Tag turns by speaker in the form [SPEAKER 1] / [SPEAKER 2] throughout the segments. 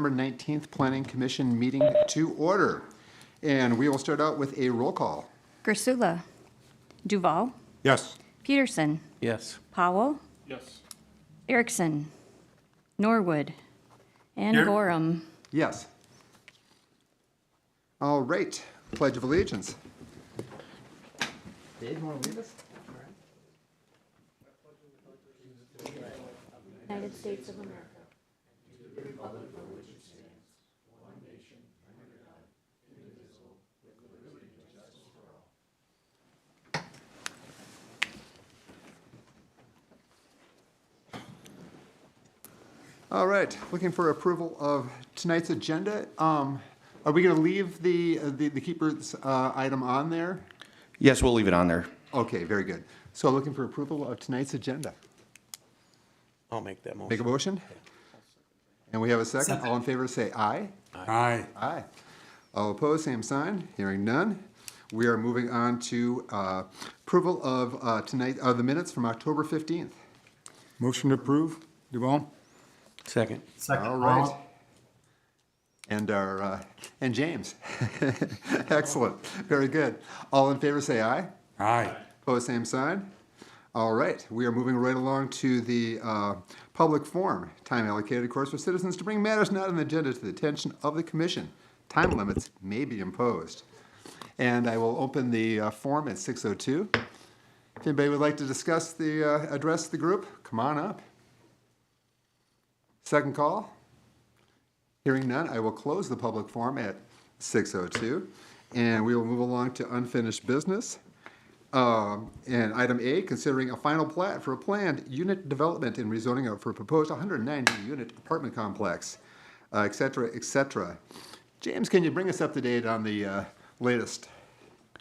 [SPEAKER 1] November 19th Planning Commission meeting to order. And we will start out with a roll call.
[SPEAKER 2] Gersula. Duval.
[SPEAKER 3] Yes.
[SPEAKER 2] Peterson.
[SPEAKER 4] Yes.
[SPEAKER 2] Powell.
[SPEAKER 3] Yes.
[SPEAKER 2] Erickson. Norwood. And
[SPEAKER 3] Here.
[SPEAKER 2] Gorham.
[SPEAKER 1] Yes. All right. Pledge of Allegiance. Dave, you want to lead us?
[SPEAKER 2] United States of America.
[SPEAKER 1] All right. Looking for approval of tonight's agenda. Are we going to leave the keeper's item on there?
[SPEAKER 4] Yes, we'll leave it on there.
[SPEAKER 1] Okay, very good. So looking for approval of tonight's agenda.
[SPEAKER 4] I'll make that motion.
[SPEAKER 1] Make a motion? And we have a second. All in favor say aye.
[SPEAKER 3] Aye.
[SPEAKER 1] Aye. All opposed, same sign. Hearing none. We are moving on to approval of the minutes from October 15th.
[SPEAKER 3] Motion to approve. Duval?
[SPEAKER 4] Second.
[SPEAKER 1] All right. And and James. Excellent. Very good. All in favor say aye.
[SPEAKER 3] Aye.
[SPEAKER 1] Opposed, same sign. All right. We are moving right along to the public forum. Time allocated, of course, for citizens to bring matters not on the agenda to the attention of the commission. Time limits may be imposed. And I will open the forum at 6:02. If anybody would like to discuss address the group, come on up. Second call. Hearing none, I will close the public forum at 6:02. And we will move along to unfinished business. And item A, considering a final plat for a planned unit development and rezoning for a proposed 190-unit apartment complex, et cetera, et cetera. James, can you bring us up to date on the latest?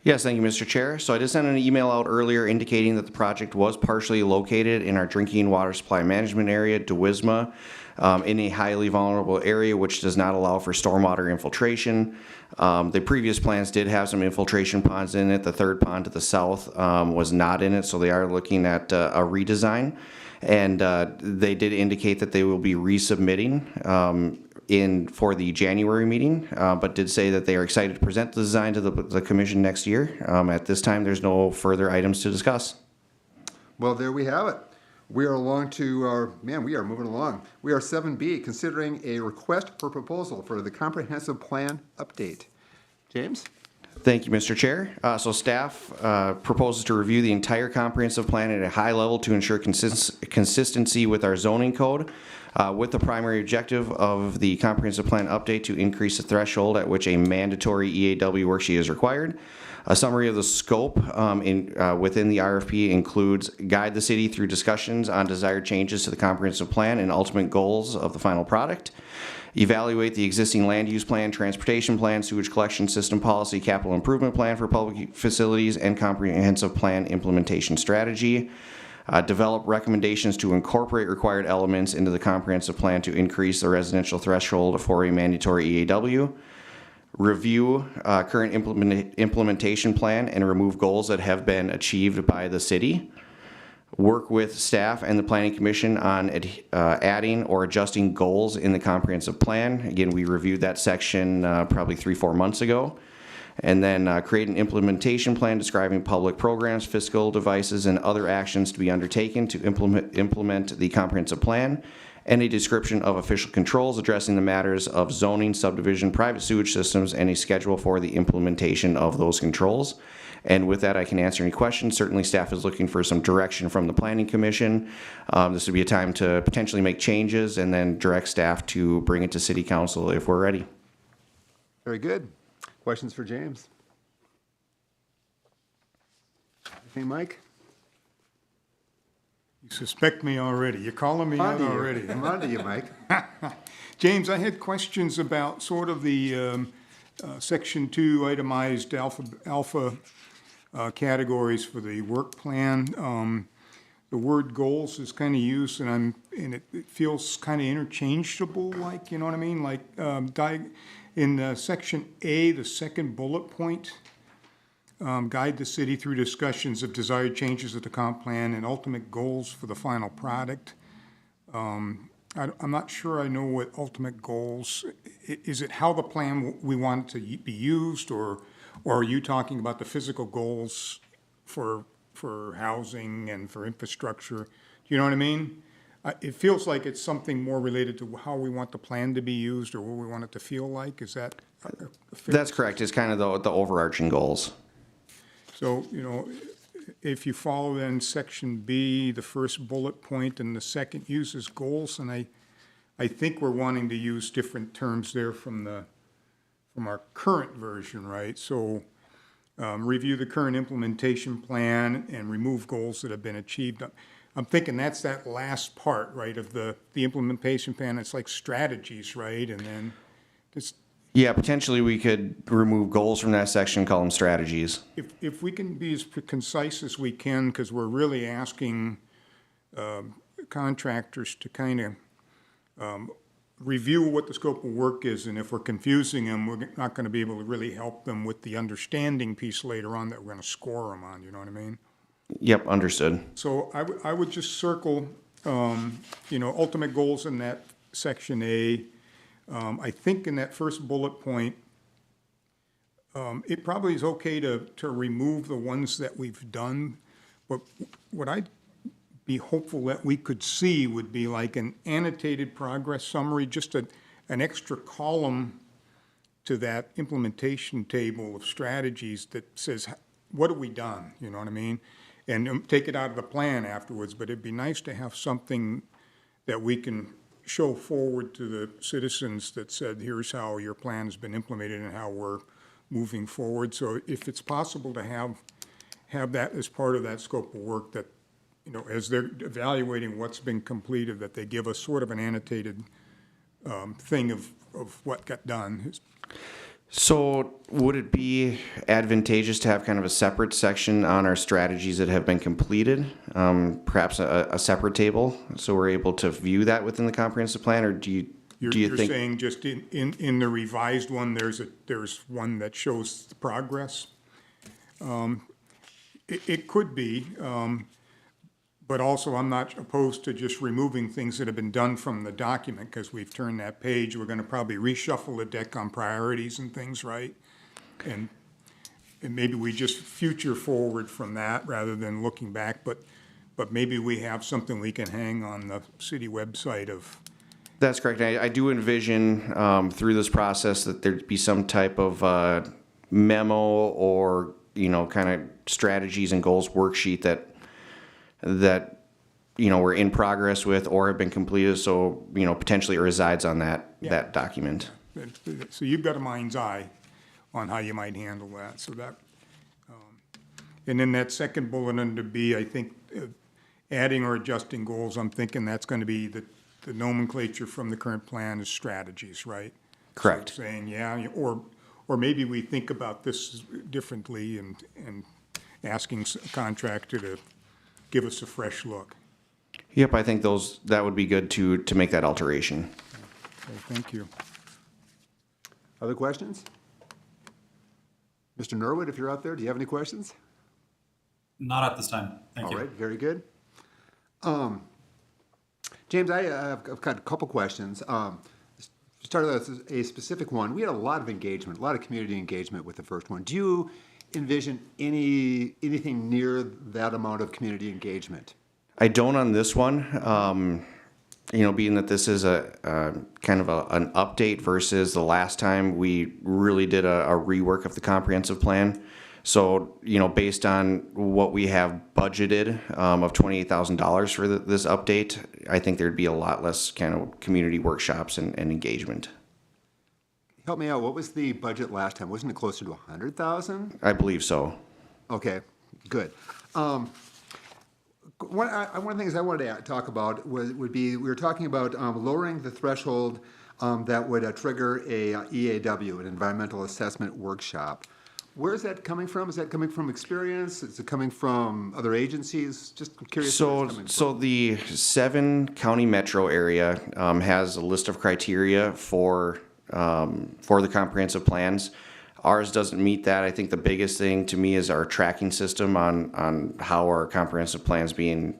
[SPEAKER 4] Yes, thank you, Mr. Chair. So I just sent an email out earlier indicating that the project was partially located in our drinking water supply management area, DeWisma, in a highly vulnerable area which does not allow for stormwater infiltration. The previous plans did have some infiltration ponds in it. The third pond to the south was not in it, so they are looking at a redesign. And they did indicate that they will be resubmitting for the January meeting, but did say that they are excited to present the design to the commission next year. At this time, there's no further items to discuss.
[SPEAKER 1] Well, there we have it. We are along to we are moving along. We are 7B, considering a request for proposal for the comprehensive plan update. James?
[SPEAKER 4] Thank you, Mr. Chair. So staff proposes to review the entire comprehensive plan at a high level to ensure consistency with our zoning code, with the primary objective of the comprehensive plan update to increase the threshold at which a mandatory EAW worksheet is required. A summary of the scope within the RFP includes guide the city through discussions on desired changes to the comprehensive plan and ultimate goals of the final product. Evaluate the existing land use plan, transportation plan, sewage collection system policy, capital improvement plan for public facilities, and comprehensive plan implementation strategy. Develop recommendations to incorporate required elements into the comprehensive plan to increase the residential threshold for a mandatory EAW. Review current implementation plan and remove goals that have been achieved by the city. Work with staff and the Planning Commission on adding or adjusting goals in the comprehensive plan. Again, we reviewed that section probably 3-4 months ago. And then create an implementation plan describing public programs, fiscal devices, and other actions to be undertaken to implement the comprehensive plan, and a description of official controls addressing the matters of zoning, subdivision, private sewage systems, and a schedule for the implementation of those controls. And with that, I can answer any questions. Certainly, staff is looking for some direction from the Planning Commission. This would be a time to potentially make changes and then direct staff to bring it to City Council if we're ready.
[SPEAKER 1] Very good. Questions for James? Anything, Mike?
[SPEAKER 3] You suspect me already. You're calling me out already.
[SPEAKER 1] I'm on to you, Mike.
[SPEAKER 3] James, I had questions about sort of the Section 2 itemized alpha categories for the work plan. The word goals is kind of used, and it feels kind of interchangeable, like, you know what I mean? Like in Section A, the second bullet point, guide the city through discussions of desired changes of the comp plan and ultimate goals for the final product. I'm not sure I know what ultimate goals, is it how the plan we want it to be used, or are you talking about the physical goals for housing and for infrastructure? Do you know what I mean? It feels like it's something more related to how we want the plan to be used or what we want it to feel like. Is that a fair?
[SPEAKER 4] That's correct. It's kind of the overarching goals.
[SPEAKER 3] So, if you follow then section B, the first bullet point and the second uses goals, and I think we're wanting to use different terms there from our current version, right? So, review the current implementation plan and remove goals that have been achieved. I'm thinking that's that last part, right, of the implementation plan. It's like strategies, right? And then just,
[SPEAKER 4] Yeah, potentially we could remove goals from that section, call them strategies.
[SPEAKER 3] if we can be as concise as we can, because we're really asking contractors to kind of review what the scope of work is, and if we're confusing them, we're not going to be able to really help them with the understanding piece later on that we're going to score them on, you know what I mean?
[SPEAKER 4] Yep, understood.
[SPEAKER 3] So I would just circle, ultimate goals in that section A. I think in that first bullet point, it probably is okay to remove the ones that we've done, but what I'd be hopeful that we could see would be like an annotated progress summary, just an extra column to that implementation table of strategies that says, what have we done, you know what I mean? And take it out of the plan afterwards, but it'd be nice to have something that we can show forward to the citizens that said, here's how your plan has been implemented and how we're moving forward. So if it's possible to have that as part of that scope of work, that, as they're evaluating what's been completed, that they give us sort of an annotated thing of what got done.
[SPEAKER 4] So would it be advantageous to have kind of a separate section on our strategies that have been completed? Perhaps a separate table, so we're able to view that within the comprehensive plan, or do you
[SPEAKER 3] You're
[SPEAKER 4] think?
[SPEAKER 3] saying just in the revised one, there's one that shows the progress? It could be, but also I'm not opposed to just removing things that have been done from the document, because we've turned that page. We're gonna probably reshuffle the deck on priorities and things, right? And maybe we just future forward from that rather than looking back, but maybe we have something we can hang on the city website of.
[SPEAKER 4] That's correct. I do envision through this process that there'd be some type of memo or kind of strategies and goals worksheet that we're in progress with or have been completed. So potentially it resides on that document.
[SPEAKER 3] So you've got a mind's eye on how you might handle that. So that, and then that second bullet under B, I think adding or adjusting goals. I'm thinking that's going to be the nomenclature from the current plan is strategies, right?
[SPEAKER 4] Correct.
[SPEAKER 3] So saying, or maybe we think about this differently and asking a contractor to give us a fresh look.
[SPEAKER 4] Yep, I think that would be good to make that alteration.
[SPEAKER 3] Okay, thank you.
[SPEAKER 1] Other questions? Mr. Norwood, if you're out there, do you have any questions?
[SPEAKER 5] Not at this time. Thank you.
[SPEAKER 1] All right, very good. James, I've got a couple questions. Start with a specific one. We had a lot of engagement, a lot of community engagement with the first one. Do you envision anything near that amount of community engagement?
[SPEAKER 4] I don't on this one. Being that this is a kind of an update versus the last time we really did a rework of the comprehensive plan. So, based on what we have budgeted of $28,000 for this update, I think there'd be a lot less kind of community workshops and engagement.
[SPEAKER 1] Help me out. What was the budget last time? Wasn't it closer to 100,000?
[SPEAKER 4] I believe so.
[SPEAKER 1] Okay, good. One of the things I wanted to talk about would be, we were talking about lowering the threshold that would trigger a EAW, an environmental assessment workshop. Where is that coming from? Is that coming from experience? Is it coming from other agencies? Just curious where it's coming from.
[SPEAKER 4] So the 7-county metro area has a list of criteria for the comprehensive plans. Ours doesn't meet that. I think the biggest thing to me is our tracking system on how our comprehensive plan's being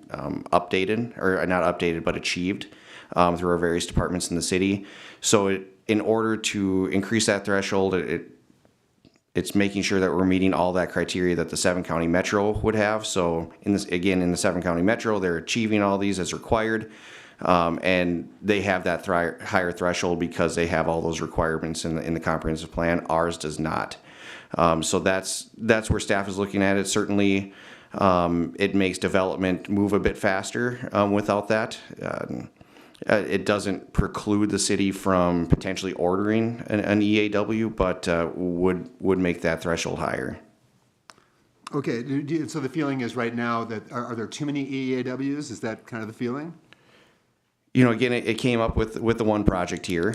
[SPEAKER 4] updated, or not updated, but achieved. through our various departments in the city. So in order to increase that threshold, it's making sure that we're meeting all that criteria that the 7-county metro would have. So in the 7-county metro, they're achieving all these as required. And they have that higher threshold because they have all those requirements in the comprehensive plan. Ours does not. So that's where staff is looking at it. Certainly, it makes development move a bit faster without that. It doesn't preclude the city from potentially ordering an EAW, but would make that threshold higher.
[SPEAKER 1] Okay, so the feeling is right now that, are there too many EAWs? Is that kind of the feeling?
[SPEAKER 4] You know, again, it came up with the one project here,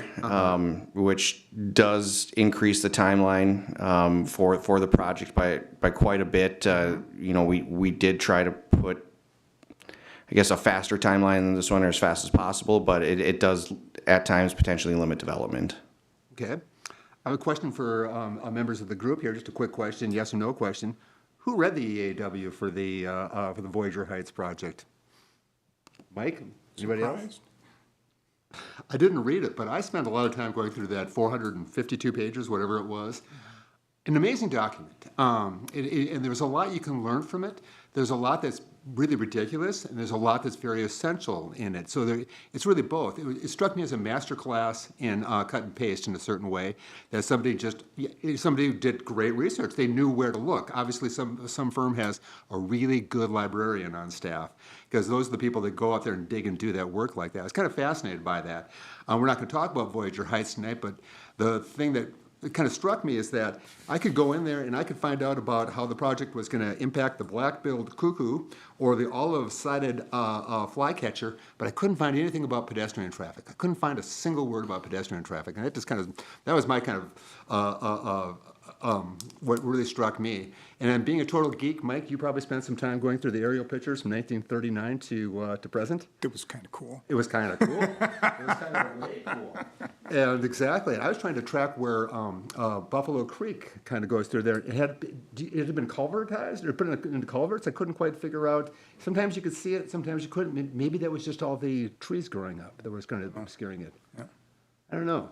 [SPEAKER 4] which does increase the timeline for the project by quite a bit. You know, we did try to put, I guess, a faster timeline than this one, or as fast as possible, but it does at times potentially limit development.
[SPEAKER 1] Okay. I have a question for members of the group here, just a quick question, yes or no question. Who read the EAW for the Voyager Heights project? Mike? Anybody else? I didn't read it, but I spent a lot of time going through that 452 pages, whatever it was. An amazing document. And there's a lot you can learn from it. There's a lot that's really ridiculous, and there's a lot that's very essential in it. So it's really both. It struck me as a master class in cut and paste in a certain way, that somebody who did great research. They knew where to look. Obviously, some firm has a really good librarian on staff, because those are the people that go out there and dig and do that work like that. I was kind of fascinated by that. We're not going to talk about Voyager Heights tonight, but the thing that it kind of struck me is that I could go in there and I could find out about how the project was going to impact the black-billed cuckoo or the olive-sided flycatcher, but I couldn't find anything about pedestrian traffic. I couldn't find a single word about pedestrian traffic, and that was my kind of what really struck me. And being a total geek, Mike, you probably spent some time going through the aerial pictures from 1939 to present.
[SPEAKER 3] It was kind of cool.
[SPEAKER 1] It was kind of cool. It was kind of way cool. And exactly. I was trying to track where Buffalo Creek kind of goes through there. It had been culvertized or put into culverts. I couldn't quite figure out. Sometimes you could see it, sometimes you couldn't. Maybe that was just all the trees growing up that was kind of obscuring it.
[SPEAKER 3] Yeah.
[SPEAKER 1] I don't know.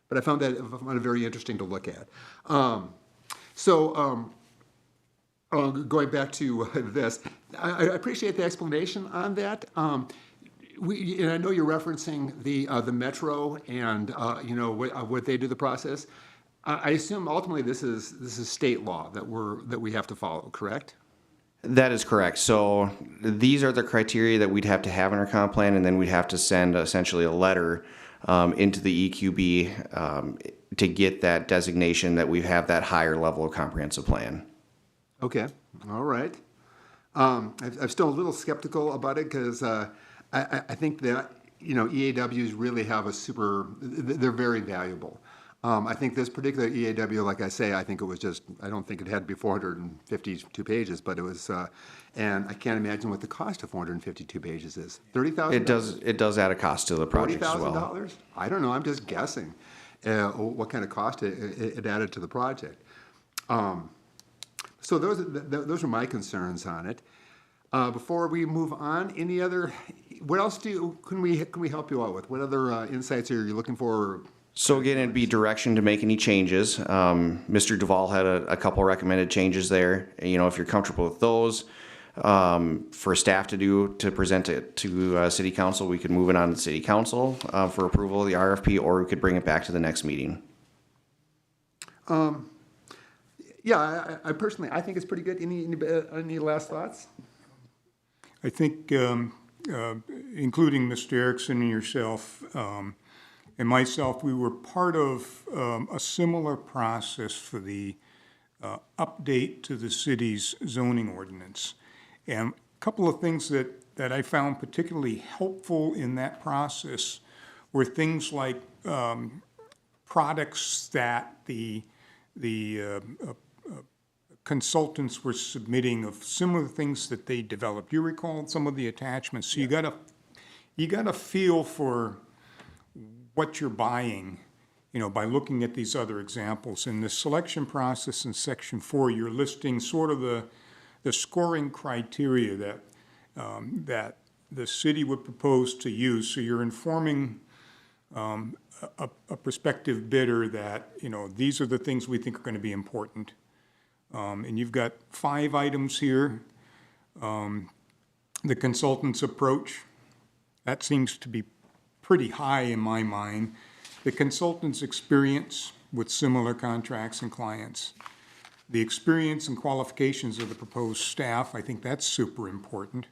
[SPEAKER 1] But I found it very interesting to look at. Going back to this, I appreciate the explanation on that. And I know you're referencing the metro and what they do the process. I assume ultimately this is state law that we have to follow, correct?
[SPEAKER 4] That is correct. So these are the criteria that we'd have to have in our comp plan, and then we'd have to send essentially a letter into the EQB to get that designation that we have that higher level of comprehensive plan.
[SPEAKER 1] Okay, all right. I'm still a little skeptical about it because I think that EAWs really have they're very valuable. I think this particular EAW, like I say, I don't think it had to be 452 pages, but it was, and I can't imagine what the cost of 452 pages is. $30,000?
[SPEAKER 4] It does add a cost to the project as well.
[SPEAKER 1] $40,000? I don't know, I'm just guessing what kind of cost it added to the project. So those are my concerns on it. Before we move on, what else can we help you out with? What other insights are you looking for?
[SPEAKER 4] So again, it'd be direction to make any changes. Mr. Duvall had a couple recommended changes there. If you're comfortable with those, for staff to present it to City Council, we could move it on to City Council for approval of the RFP, or we could bring it back to the next meeting.
[SPEAKER 1] Yeah, I personally think it's pretty good. Any last thoughts?
[SPEAKER 3] I think, including Mr. Erickson and yourself, and myself, we were part of a similar process for the update to the city's zoning ordinance. And a couple of things that I found particularly helpful in that process were things like products that the consultants were submitting of similar things that they developed. You recall some of the attachments. So you got a feel for what you're buying, by looking at these other examples. In the selection process in Section 4, you're listing sort of the scoring criteria that the city would propose to use. So you're informing a prospective bidder that, you know, these are the things we think are going to be important. And you've got 5 items here. The consultant's approach, that seems to be pretty high in my mind. The consultant's experience with similar contracts and clients. The experience and qualifications of the proposed staff, I think that's super important.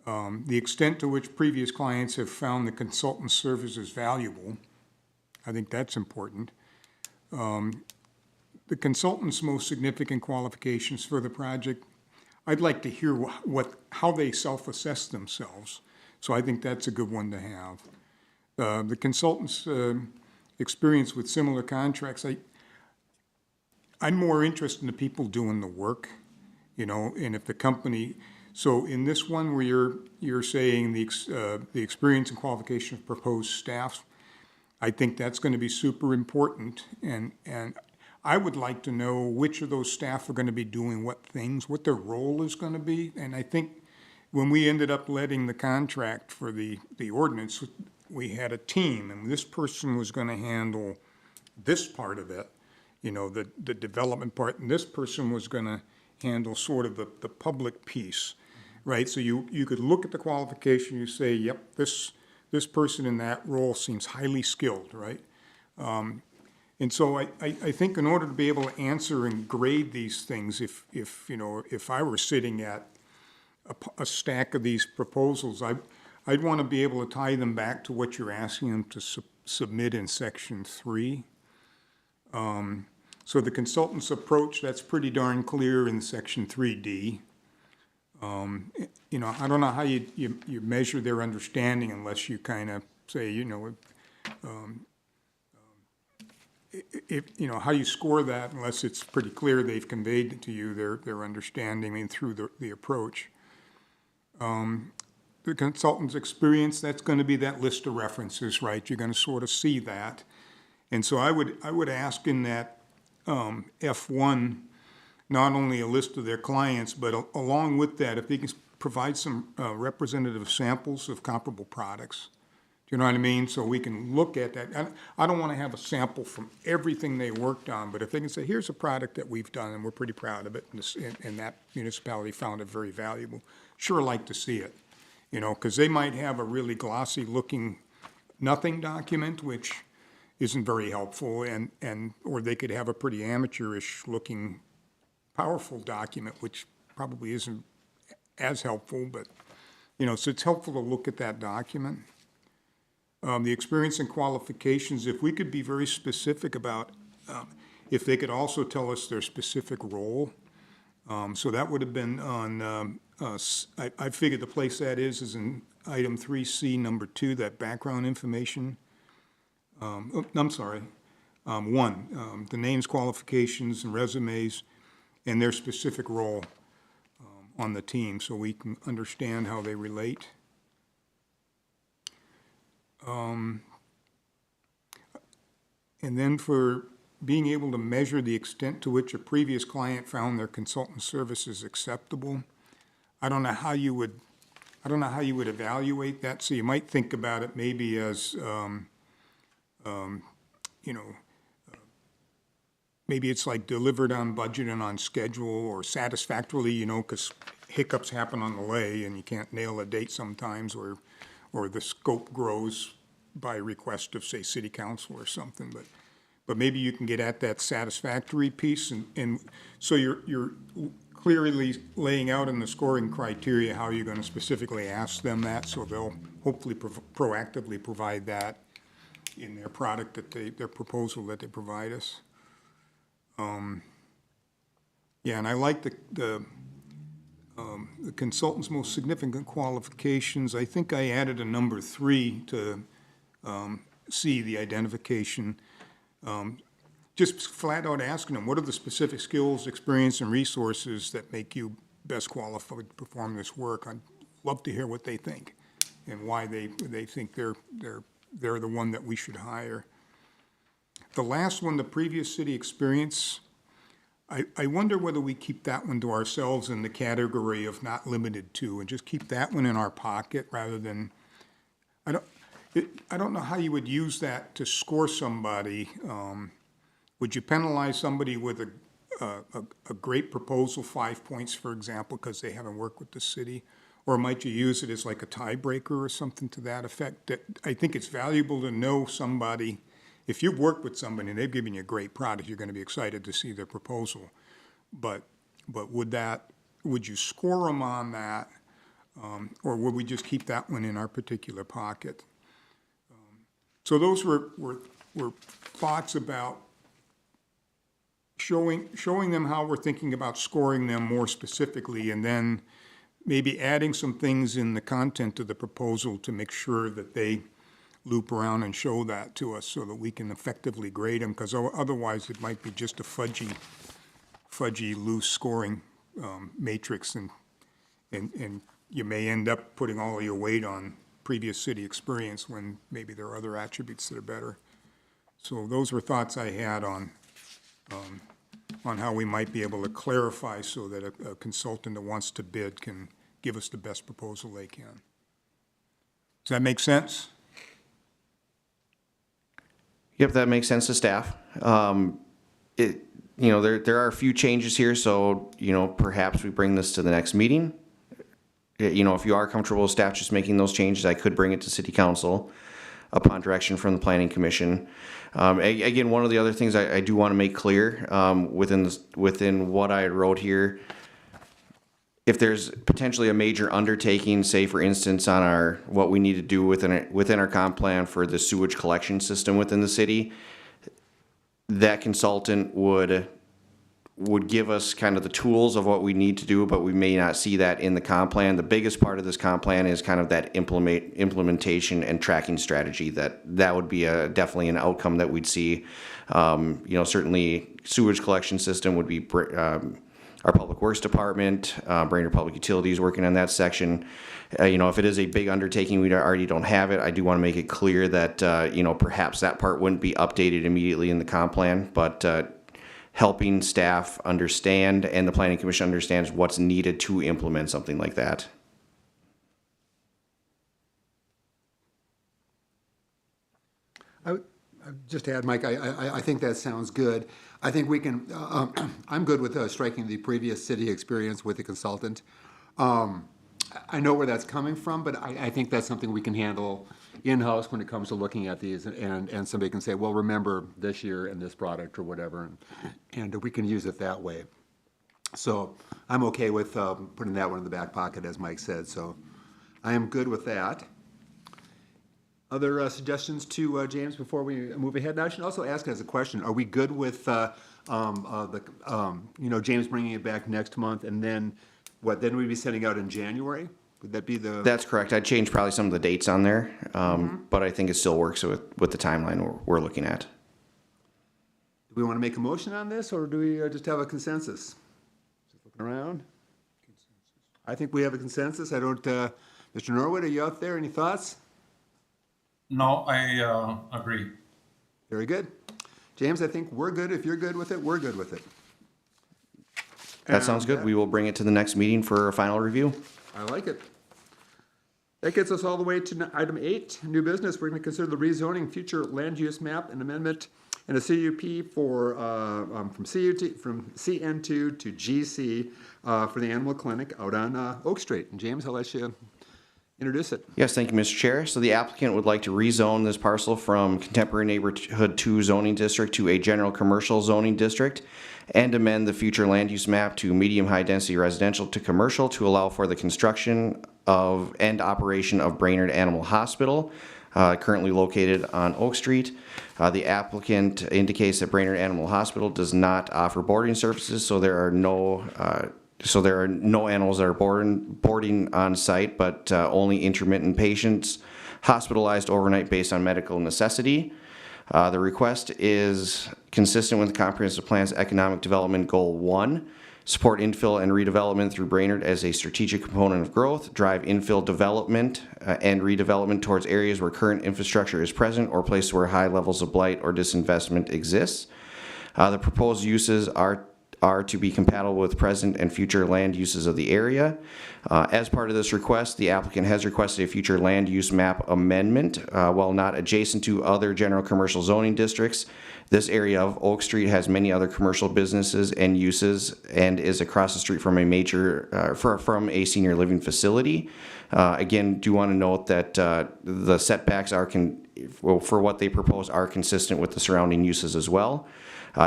[SPEAKER 3] The extent to which previous clients have found the consultant's services valuable, I think that's important. The consultant's most significant qualifications for the project, I'd like to hear how they self-assess themselves. So I think that's a good one to have. The consultant's experience with similar contracts, I'm more interested in the people doing the work, you know, and if the company, so in this one where you're saying the experience and qualification of proposed staff, I think that's going to be super important, and I would like to know which of those staff are going to be doing what things, what their role is going to be, and I think when we ended up letting the contract for the ordinance, we had a team, and this person was going to handle this part of it, you know, the development part, and this person was going to handle sort of the public piece, right? So you could look at the qualification, you say, yep, this person in that role seems highly skilled, right? And so I think in order to be able to answer and grade these things, if I were sitting at a stack of these proposals, I'd want to be able to tie them back to what you're asking them to submit in section 3. So the consultant's approach, that's pretty darn clear in section 3D. You know, I don't know how you measure their understanding unless you kind of say, you know, how you score that unless it's pretty clear they've conveyed to you their understanding through the approach. The consultant's experience, that's going to be that list of references, right? You're going to sort of see that. And so I would ask in that F1, not only a list of their clients, but along with that, if they can provide some representative samples of comparable products. Do you know what I mean? So we can look at that. I don't want to have a sample from everything they worked on, but if they can say, here's a product that we've done and we're pretty proud of it, and that municipality found it very valuable, sure like to see it. You know, because they might have a really glossy looking nothing document, which isn't very helpful, or they could have a pretty amateurish looking powerful document, which probably isn't as helpful, but, you know, so it's helpful to look at that document. The experience and qualifications, if we could be very specific about, if they could also tell us their specific role. So that would have been on, I figured the place that is in item 3C, number 2, that background information. I'm sorry, 1, the names, qualifications, and resumes, and their specific role on the team, so we can understand how they relate. And then for being able to measure the extent to which a previous client found their consultant services acceptable, I don't know how you would evaluate that. So you might think about it maybe as, you know, maybe it's like delivered on budget and on schedule, or satisfactorily, you know, because hiccups happen on the way and you can't nail a date sometimes, or the scope grows by request of, say, city council or something. But maybe you can get at that satisfactory piece, and so you're clearly laying out in the scoring criteria how you're going to specifically ask them that, so they'll hopefully proactively provide that in their product their proposal that they provide us. Yeah, and I like the consultant's most significant qualifications. I think I added a number 3 to see the identification. Just flat out asking them, what are the specific skills, experience, and resources that make you best qualified to perform this work? I'd love to hear what they think and why they think they're the one that we should hire. The last one, the previous city experience, I wonder whether we keep that one to ourselves in the category of not limited to, and just keep that one in our pocket rather than, I don't know how you would use that to score somebody. Would you penalize somebody with a great proposal, 5 points, for example, because they haven't worked with the city? Or might you use it as like a tiebreaker or something to that effect? That I think it's valuable to know somebody. If you've worked with somebody and they've given you a great product, you're going to be excited to see their proposal. But would you score them on that? Or would we just keep that one in our particular pocket? So those were thoughts about showing them how we're thinking about scoring them more specifically, and then maybe adding some things in the content of the proposal to make sure that they loop around and show that to us so that we can effectively grade them, because otherwise it might be just a fudgy, loose scoring matrix, and you may end up putting all your weight on previous city experience when maybe there are other attributes that are better. So those were thoughts I had on how we might be able to clarify so that a consultant that wants to bid can give us the best proposal they can. Does that make sense?
[SPEAKER 4] Yep, that makes sense to staff. There are a few changes here, so, perhaps we bring this to the next meeting. If you are comfortable with staff just making those changes, I could bring it to City Council upon direction from the Planning Commission. Again, one of the other things I do want to make clear within what I wrote here, if there's potentially a major undertaking, say for instance on what we need to do within our comp plan for the sewage collection system within the city, that consultant would give us kind of the tools of what we need to do, but we may not see that in the comp plan. The biggest part of this comp plan is kind of that implementation and tracking strategy. That would be definitely an outcome that we'd see. Certainly sewage collection system would be our Public Works Department, Brainerd Public Utilities working on that section. If it is a big undertaking, we already don't have it. I do want to make it clear that, perhaps that part wouldn't be updated immediately in the comp plan, but helping staff understand and the Planning Commission understands what's needed to implement something like that.
[SPEAKER 1] I would just add, Mike, I think that sounds good. I think we can, I'm good with striking the previous city experience with the consultant. I know where that's coming from, but I think that's something we can handle in-house when it comes to looking at these, and somebody can say, well, remember this year and this product or whatever, and we can use it that way. So I'm okay with putting that one in the back pocket, as Mike said, so I am good with that. Other suggestions to James before we move ahead? Now, I should also ask as a question, are we good with James bringing it back next month, and then then we'd be sending out in January? Would that be the?
[SPEAKER 4] That's correct. I'd change probably some of the dates on there, but I think it still works with the timeline we're looking at.
[SPEAKER 1] Do we want to make a motion on this, or do we just have a consensus? Just looking around. I think we have a consensus. I don't, Mr. Norwood, are you out there? Any thoughts?
[SPEAKER 5] No, I agree.
[SPEAKER 1] Very good. James, I think we're good. If you're good with it, we're good with it.
[SPEAKER 4] That sounds good. We will bring it to the next meeting for a final review.
[SPEAKER 1] I like it. That gets us all the way to item 8, new business. We're going to consider the rezoning future land use map and amendment and a CUP from CN2 to GC for the animal clinic out on Oak Street. And James, I'll let you introduce it.
[SPEAKER 4] Yes, thank you, Mr. Chair. So the applicant would like to rezone this parcel from Contemporary Neighborhood 2 zoning district to a general commercial zoning district and amend the future land use map to medium-high density residential to commercial to allow for the construction of and operation of Brainerd Animal Hospital, currently located on Oak Street. The applicant indicates that Brainerd Animal Hospital does not offer boarding services, so there are no animals that are boarding on site, but only intermittent patients hospitalized overnight based on medical necessity. The request is consistent with the Comprehensive Plan's Economic Development Goal 1, support infill and redevelopment through Brainerd as a strategic component of growth, drive infill development and redevelopment towards areas where current infrastructure is present or places where high levels of blight or disinvestment exists. The proposed uses are are to be compatible with present and future land uses of the area. As part of this request, the applicant has requested a future land use map amendment. While not adjacent to other general commercial zoning districts, this area of Oak Street has many other commercial businesses and uses and is across the street from a major, from a senior living facility. Again, do want to note that the setbacks are, for what they propose, are consistent with the surrounding uses as well.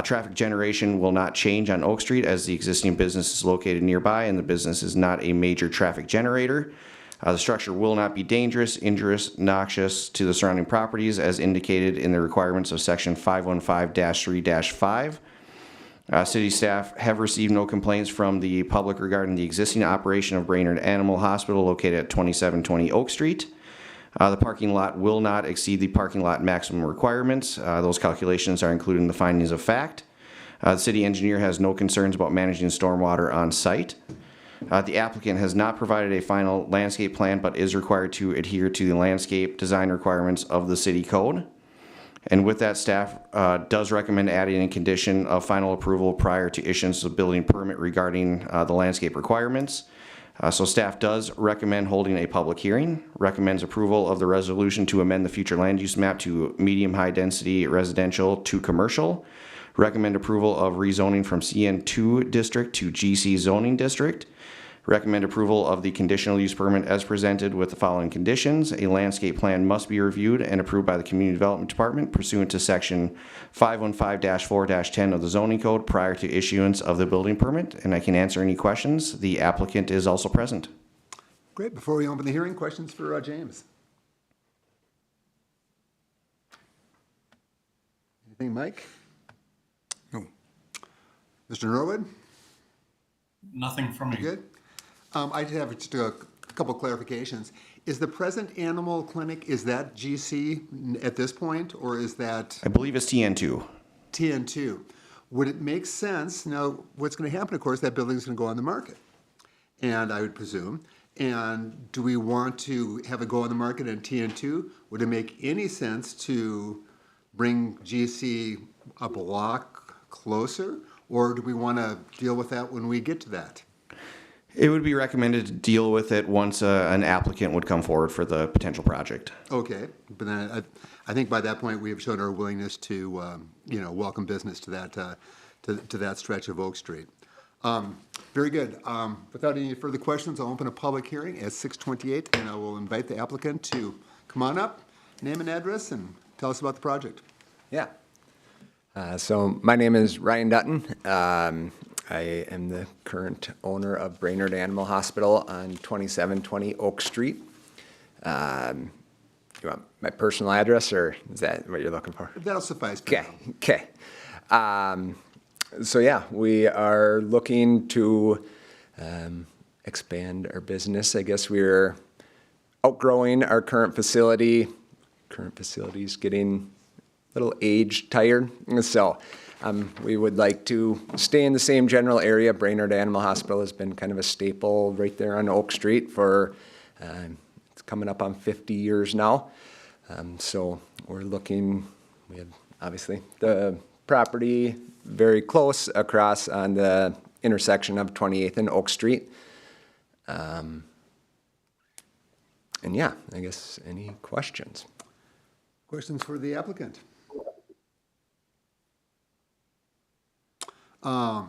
[SPEAKER 4] Traffic generation will not change on Oak Street as the existing business is located nearby and the business is not a major traffic generator. The structure will not be dangerous, injurious, noxious to the surrounding properties as indicated in the requirements of section 515-3-5. City staff have received no complaints from the public regarding the existing operation of Brainerd Animal Hospital located at 2720 Oak Street. The parking lot will not exceed the parking lot maximum requirements. Those calculations are included in the findings of fact. The city engineer has no concerns about managing stormwater on site. The applicant has not provided a final landscape plan but is required to adhere to the landscape design requirements of the city code. And with that, staff does recommend adding a condition of final approval prior to issuance of building permit regarding the landscape requirements. So staff does recommend holding a public hearing, recommends approval of the resolution to amend the future land use map to medium high density residential to commercial, recommend approval of rezoning from CN2 district to GC zoning district, recommend approval of the conditional use permit as presented with the following conditions. A landscape plan must be reviewed and approved by the Community Development Department pursuant to section 515-4-10 of the zoning code prior to issuance of the building permit. And I can answer any questions. The applicant is also present.
[SPEAKER 1] Great. Before we open the hearing, questions for James? Anything, Mike?
[SPEAKER 3] No.
[SPEAKER 1] Mr. Norwood?
[SPEAKER 5] Nothing from me.
[SPEAKER 1] Good. I have just a couple clarifications. Is the present animal clinic, is that GC at this point, or is that
[SPEAKER 4] I believe it's TN2.
[SPEAKER 1] TN2? Would it make sense, now, what's going to happen, of course, that building's going to go on the market, and I would presume, and do we want to have it go on the market in TN2? Would it make any sense to bring GC a block closer, or do we want to deal with that when we get to that?
[SPEAKER 4] It would be recommended to deal with it once an applicant would come forward for the potential project.
[SPEAKER 1] Okay, but then I think by that point, we have shown our willingness to, welcome business to that stretch of Oak Street. Very good. Without any further questions, I'll open a public hearing at 6:28, and I will invite the applicant to come on up, name and address, and tell us about the project.
[SPEAKER 6] Yeah. So my name is Ryan Dutton. I am the current owner of Brainerd Animal Hospital on 2720 Oak Street. You want my personal address, or is that what you're looking for?
[SPEAKER 1] That'll suffice for
[SPEAKER 6] Okay,
[SPEAKER 1] now.
[SPEAKER 6] okay. So yeah, we are looking to expand our business. I guess we're outgrowing our current facility. Current facility's getting a little age tired, so we would like to stay in the same general area. Brainerd Animal Hospital has been kind of a staple right there on Oak Street for, it's coming up on 50 years now. So we're looking, we have obviously the property very close across on the intersection of 28th and Oak Street. And yeah, I guess any questions?
[SPEAKER 1] Questions for the applicant? I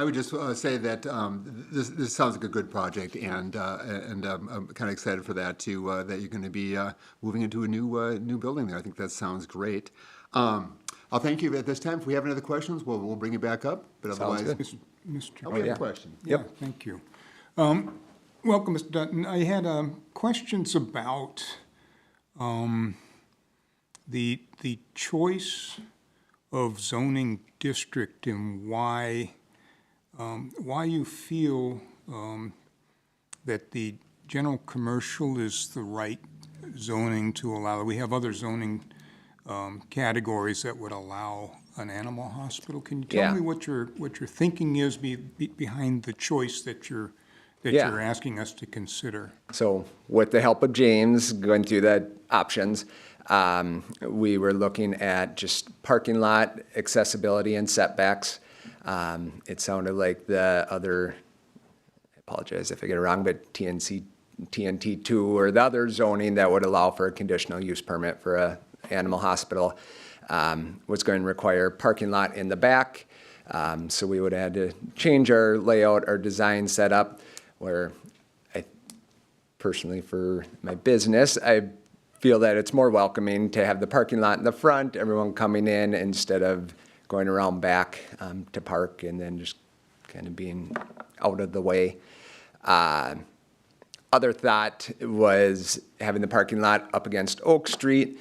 [SPEAKER 1] would just say that this sounds like a good project, and I'm kind of excited for that too. That you're going to be moving into a new building there. I think that sounds great. I'll thank you at this time. If we have any other questions, we'll bring you back up. But
[SPEAKER 6] Sounds
[SPEAKER 1] otherwise,
[SPEAKER 6] good.
[SPEAKER 3] Mr.
[SPEAKER 1] Oh, we have
[SPEAKER 6] yeah.
[SPEAKER 1] a question.
[SPEAKER 3] Yeah, thank you. Welcome, Mr. Dutton. I had questions about the choice of zoning district and why you feel that the general commercial is the right zoning to allow. We have other zoning categories that would allow an animal hospital. Can you tell
[SPEAKER 6] Yeah.
[SPEAKER 3] me what your thinking is behind the choice that you're
[SPEAKER 6] Yeah.
[SPEAKER 3] asking us to consider?
[SPEAKER 6] So with the help of James, going through the options, We were looking at just parking lot accessibility and setbacks. It sounded like the other, I apologize if I get it wrong, but TNT2 or the other zoning that would allow for a conditional use permit for a animal hospital was going to require parking lot in the back. So we would have had to change our layout, our design setup, where I personally, for my business, I feel that it's more welcoming to have the parking lot in the front, everyone coming in instead of going around back to park and then just kind of being out of the way. Other thought was having the parking lot up against Oak Street.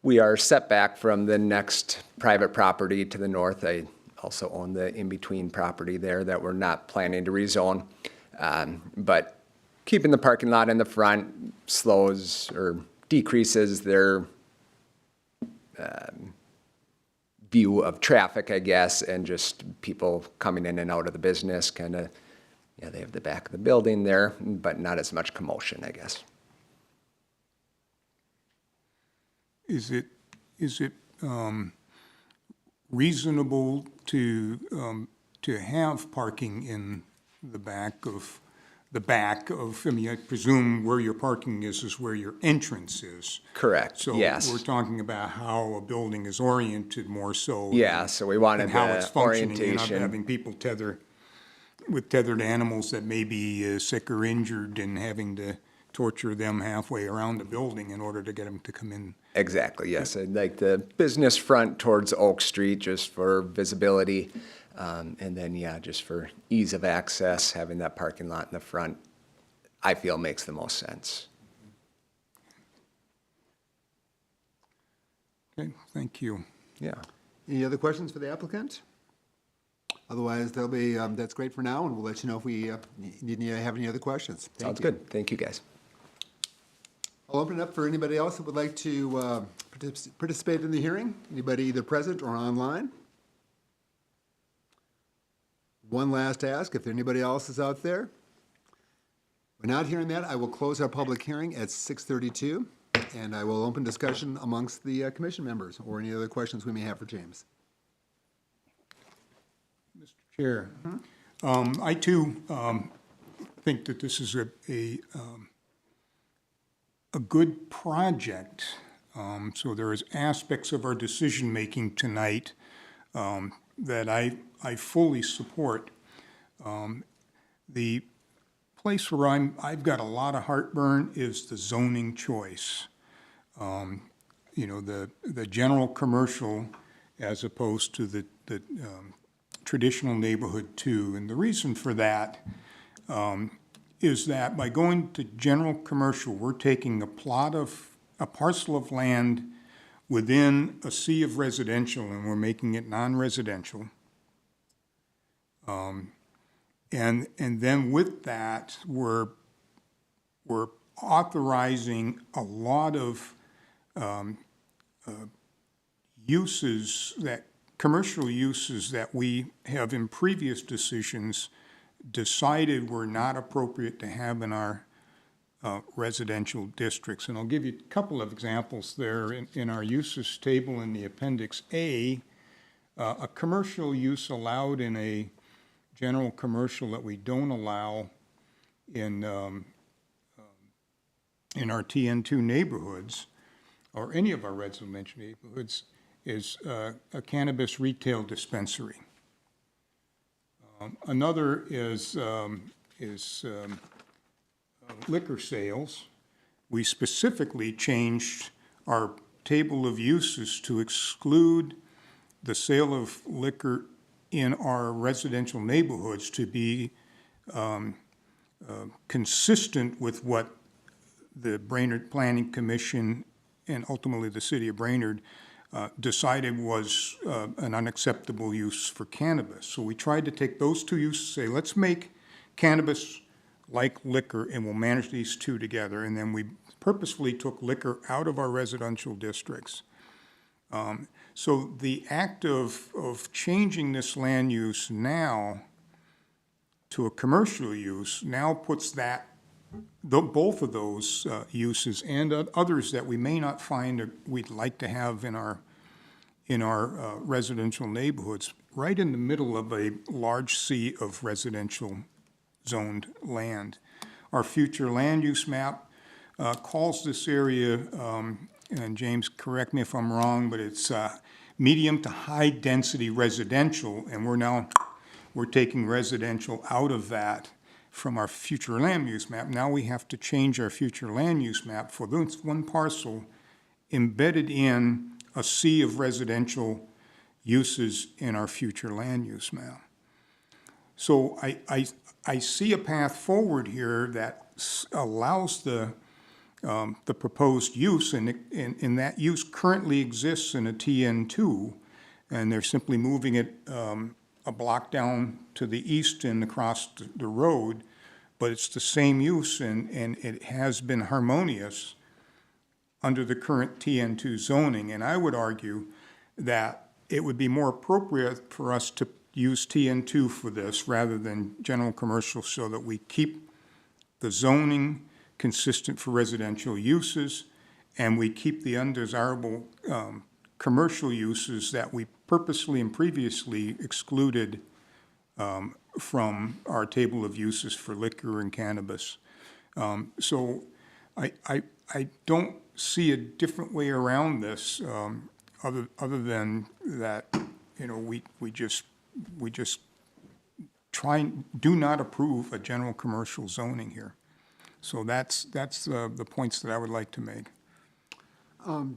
[SPEAKER 6] We are set back from the next private property to the north. I also own the in-between property there that we're not planning to rezone. But keeping the parking lot in the front slows or decreases their view of traffic, I guess, and just people coming in and out of the business kind of, yeah, they have the back of the building there, but not as much commotion, I guess.
[SPEAKER 3] Is it reasonable to have parking in the back of, I mean, I presume where your parking is where your entrance is.
[SPEAKER 6] Correct, yes.
[SPEAKER 3] So we're talking about how a building is oriented more so.
[SPEAKER 6] Yeah, so we wanted
[SPEAKER 3] And how it's
[SPEAKER 6] the
[SPEAKER 3] functioning. You're not
[SPEAKER 6] orientation.
[SPEAKER 3] having people with tethered animals that may be sick or injured and having to torture them halfway around the building in order to get them to come in.
[SPEAKER 6] Exactly, yes. I'd like the business front towards Oak Street just for visibility. And then, yeah, just for ease of access, having that parking lot in the front, I feel makes the most sense.
[SPEAKER 3] Okay, thank you.
[SPEAKER 6] Yeah.
[SPEAKER 1] Any other questions for the applicant? Otherwise, they'll be, that's great for now, and we'll let you know if we have any other questions. Thank
[SPEAKER 6] Sounds
[SPEAKER 1] you.
[SPEAKER 6] good. Thank you, guys.
[SPEAKER 1] I'll open it up for anybody else that would like to participate in the hearing. Anybody either present or online? One last ask, if anybody else is out there. We're not hearing that. I will close our public hearing at 6:32, and I will open discussion amongst the commission members or any other questions we may have for James.
[SPEAKER 3] Mr. Chair, I too think that this is a good project. So there is aspects of our decision-making tonight that I fully support. The place where I've got a lot of heartburn is the zoning choice. You know, the general commercial as opposed to the traditional neighborhood too. And the reason for that is that by going to general commercial, we're taking a parcel of land within a sea of residential and we're making it non-residential. And then with that, we're authorizing a lot of commercial uses that we have in previous decisions decided were not appropriate to have in our residential districts. And I'll give you a couple of examples there in our uses table in the Appendix A. A commercial use allowed in a general commercial that we don't allow in our TN2 neighborhoods or any of our residential neighborhoods is a cannabis retail dispensary. Another is liquor sales. We specifically changed our table of uses to exclude the sale of liquor in our residential neighborhoods to be consistent with what the Brainerd Planning Commission and ultimately the city of Brainerd decided was an unacceptable use for cannabis. So we tried to take those two uses, say, let's make cannabis like liquor and we'll manage these two together. And then we purposefully took liquor out of our residential districts. So the act of changing this land use now to a commercial use now puts that both of those uses and others that we may not find we'd like to have in our residential neighborhoods, right in the middle of a large sea of residential zoned land. Our future land use map calls this area, and James, correct me if I'm wrong, but it's medium to high density residential, and we're taking residential out of that from our future land use map. Now we have to change our future land use map for this one parcel embedded in a sea of residential uses in our future land use map. So I see a path forward here that allows the proposed use, and that use currently exists in a TN2, and they're simply moving it a block down to the east and across the road, but it's the same use, and it has been harmonious under the current TN2 zoning. And I would argue that it would be more appropriate for us to use TN2 for this rather than general commercial, so that we keep the zoning consistent for residential uses, and we keep the undesirable commercial uses that we purposely and previously excluded from our table of uses for liquor and cannabis. So I don't see a different way around this, other than that, we just do not approve a general commercial zoning here. So that's the points that I would like to make.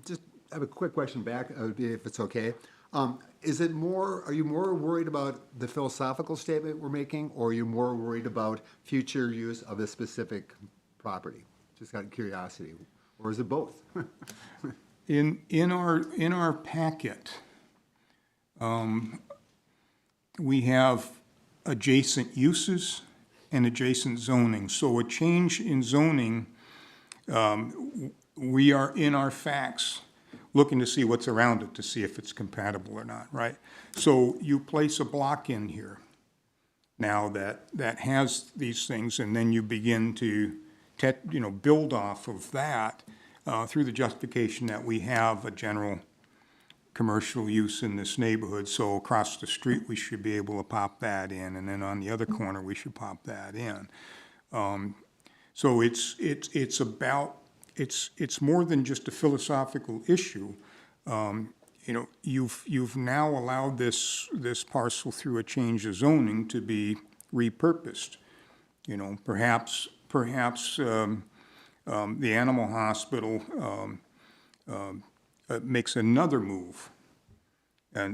[SPEAKER 1] Just have a quick question back, if it's okay. Are you more worried about the philosophical statement we're making, or are you more worried about future use of a specific property? Just out of curiosity, or is it both?
[SPEAKER 3] In our packet, we have adjacent uses and adjacent zoning. So a change in zoning, we are in our facts looking to see what's around it to see if it's compatible or not, right? So you place a block in here now that has these things, and then you begin to build off of that through the justification that we have a general commercial use in this neighborhood. So across the street, we should be able to pop that in, and then on the other corner, we should pop that in. So it's more than just a philosophical issue. You've now allowed this parcel through a change of zoning to be repurposed. Perhaps the animal hospital makes another move,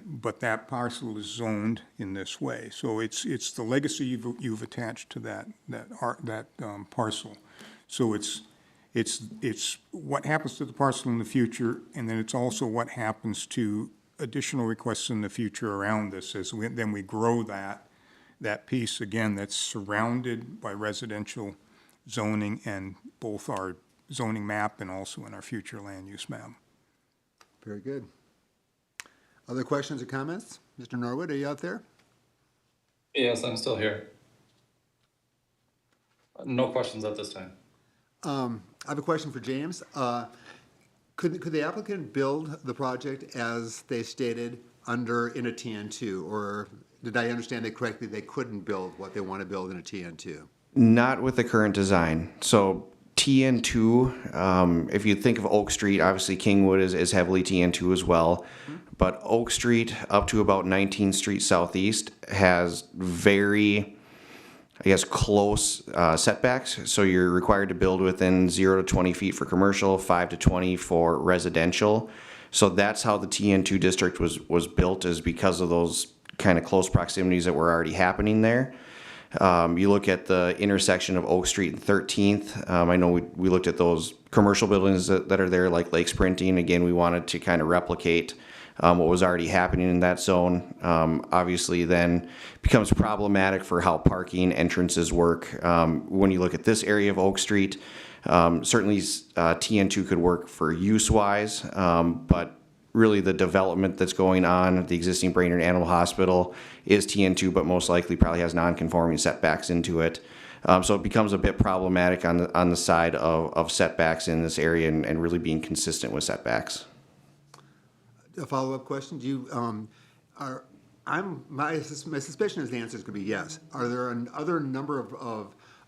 [SPEAKER 3] but that parcel is zoned in this way. So it's the legacy you've attached to that parcel. So it's what happens to the parcel in the future, and then it's also what happens to additional requests in the future around this as then we grow that piece again that's surrounded by residential zoning and both our zoning map and also in our future land use map.
[SPEAKER 1] Very good. Other questions or comments? Mr. Norwood, are you out there?
[SPEAKER 5] Yes, I'm still here. No questions at this time.
[SPEAKER 1] I have a question for James. Could the applicant build the project as they stated in a TN2, or did I understand it correctly, they couldn't build what they want to build in a TN2?
[SPEAKER 4] Not with the current design. So TN2, if you think of Oak Street, obviously Kingwood is heavily TN2 as well. But Oak Street up to about 19th Street Southeast has very, close setbacks. So you're required to build within 0 to 20 feet for commercial, 5 to 20 for residential. So that's how the TN2 district was built, is because of those kind of close proximities that were already happening there. You look at the intersection of Oak Street and 13th. I know we looked at those commercial buildings that are there, like Lakes Printing. Again, we wanted to kind of replicate what was already happening in that zone. Obviously, then becomes problematic for how parking entrances work. When you look at this area of Oak Street, certainly TN2 could work for use-wise, but really the development that's going on, the existing Brainerd Animal Hospital is TN2, but most likely probably has non-conforming setbacks into it. So it becomes a bit problematic on the side of setbacks in this area and really being consistent with setbacks.
[SPEAKER 1] A follow-up question, do you, my suspicion is the answer is going to be yes. Are there another number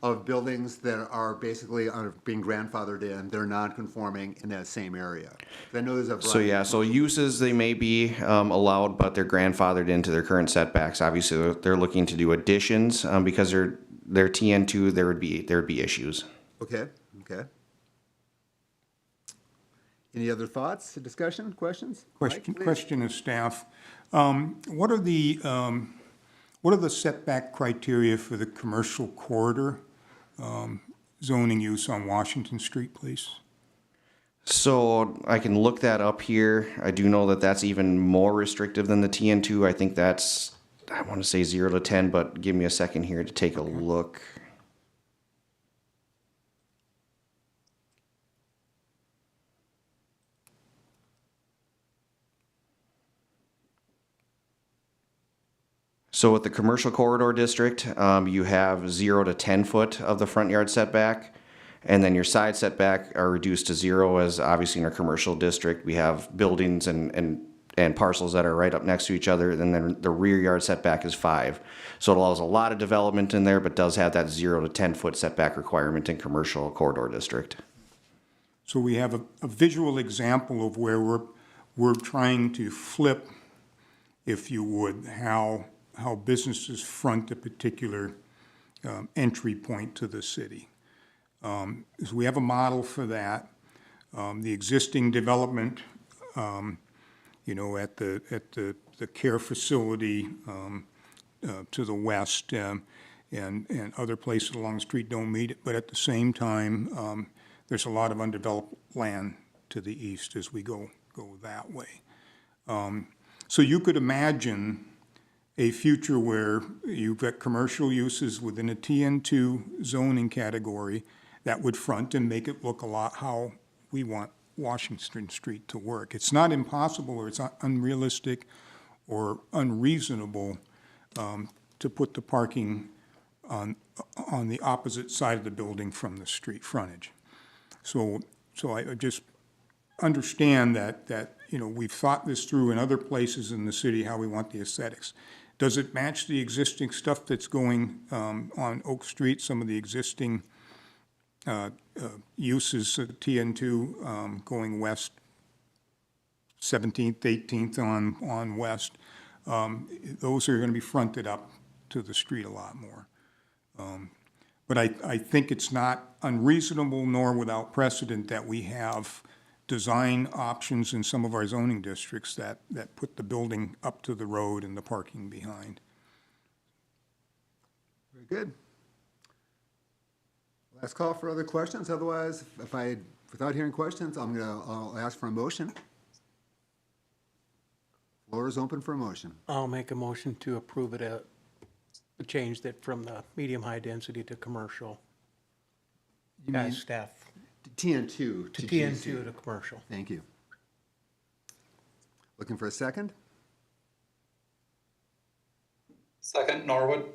[SPEAKER 1] of buildings that are basically being grandfathered in, they're non-conforming in that same area? 'Cause I know there's a
[SPEAKER 4] So
[SPEAKER 1] variety.
[SPEAKER 4] yeah, so uses they may be allowed, but they're grandfathered into their current setbacks. Obviously, they're looking to do additions because they're TN2. There would be issues.
[SPEAKER 1] Okay, okay. Any other thoughts, discussion, questions? Mike, please.
[SPEAKER 3] Question of staff. What are the setback criteria for the commercial corridor zoning use on Washington Street, please?
[SPEAKER 4] So I can look that up here. I do know that that's even more restrictive than the TN2. I think that's, I want to say 0 to 10, but give me a second here to take a look. So with the commercial corridor district, you have 0 to 10 foot of the front yard setback. And then your side setback are reduced to 0, as obviously in our commercial district, we have buildings and parcels that are right up next to each other. And then the rear yard setback is 5. So it allows a lot of development in there, but does have that 0 to 10 foot setback requirement in commercial corridor district.
[SPEAKER 3] So we have a visual example of where we're trying to flip, if you would, how businesses front a particular entry point to the city. So we have a model for that. The existing development, at the care facility to the west and other places along the street don't meet it. But at the same time, there's a lot of undeveloped land to the east as we go that way. So you could imagine a future where you've got commercial uses within a TN2 zoning category that would front and make it look a lot how we want Washington Street to work. It's not impossible or it's not unrealistic or unreasonable to put the parking on the opposite side of the building from the street frontage. So I just understand that we've thought this through in other places in the city, how we want the aesthetics. Does it match the existing stuff that's going on Oak Street, some of the existing uses of TN2 going west, 17th, 18th on west? Those are going to be fronted up to the street a lot more. But I think it's not unreasonable nor without precedent that we have design options in some of our zoning districts that put the building up to the road and the parking behind.
[SPEAKER 1] Very good. Last call for other questions. Otherwise, without hearing questions, I'll ask for a motion. Floor is open for a motion.
[SPEAKER 7] I'll make a motion to approve it, change that from the medium-high density to commercial.
[SPEAKER 1] You mean
[SPEAKER 7] As staff,
[SPEAKER 1] TN2
[SPEAKER 7] to
[SPEAKER 1] GC.
[SPEAKER 7] TN2 to commercial.
[SPEAKER 1] Thank you. Looking for a second?
[SPEAKER 5] Second, Norwood.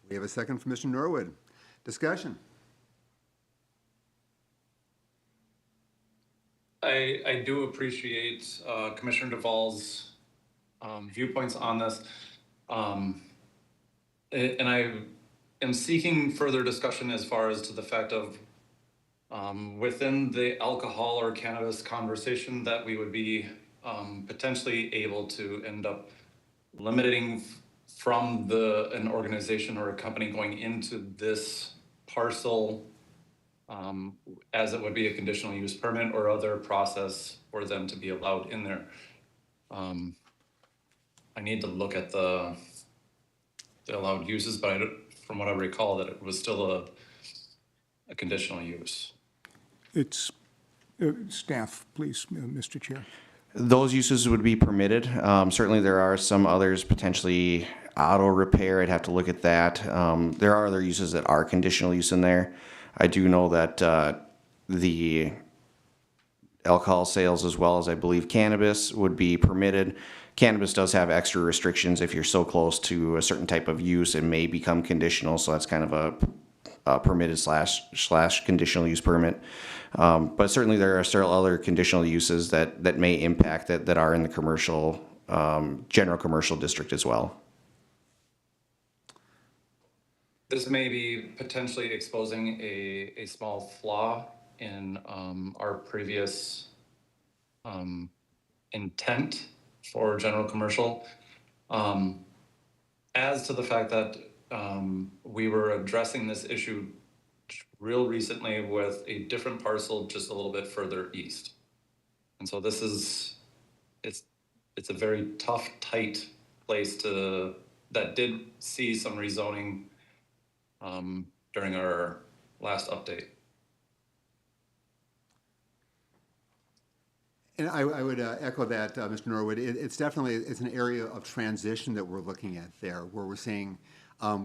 [SPEAKER 1] We have a second from Mr. Norwood. Discussion.
[SPEAKER 5] I do appreciate Commissioner Duvall's viewpoints on this. And I am seeking further discussion as far as to the fact of within the alcohol or cannabis conversation that we would be potentially able to end up limiting from an organization or a company going into this parcel as it would be a conditional use permit or other process for them to be allowed in there. I need to look at the allowed uses, but from what I recall, that it was still a conditional use.
[SPEAKER 3] It's, staff, please, Mr. Chair.
[SPEAKER 4] Those uses would be permitted. Certainly there are some others, potentially auto repair. I'd have to look at that. There are other uses that are conditional use in there. I do know that the alcohol sales as well as I believe cannabis would be permitted. Cannabis does have extra restrictions. If you're so close to a certain type of use, it may become conditional. So that's kind of permitted slash conditional use permit. But certainly there are several other conditional uses that may impact that are in the commercial, general commercial district as well.
[SPEAKER 5] This may be potentially exposing a small flaw in our previous intent for general commercial. As to the fact that we were addressing this issue real recently with a different parcel just a little bit further east. And so this is, it's a very tough, tight place that did see some rezoning during our last update.
[SPEAKER 1] And I would echo that, Mr. Norwood. It's definitely, it's an area of transition that we're looking at there, where we're seeing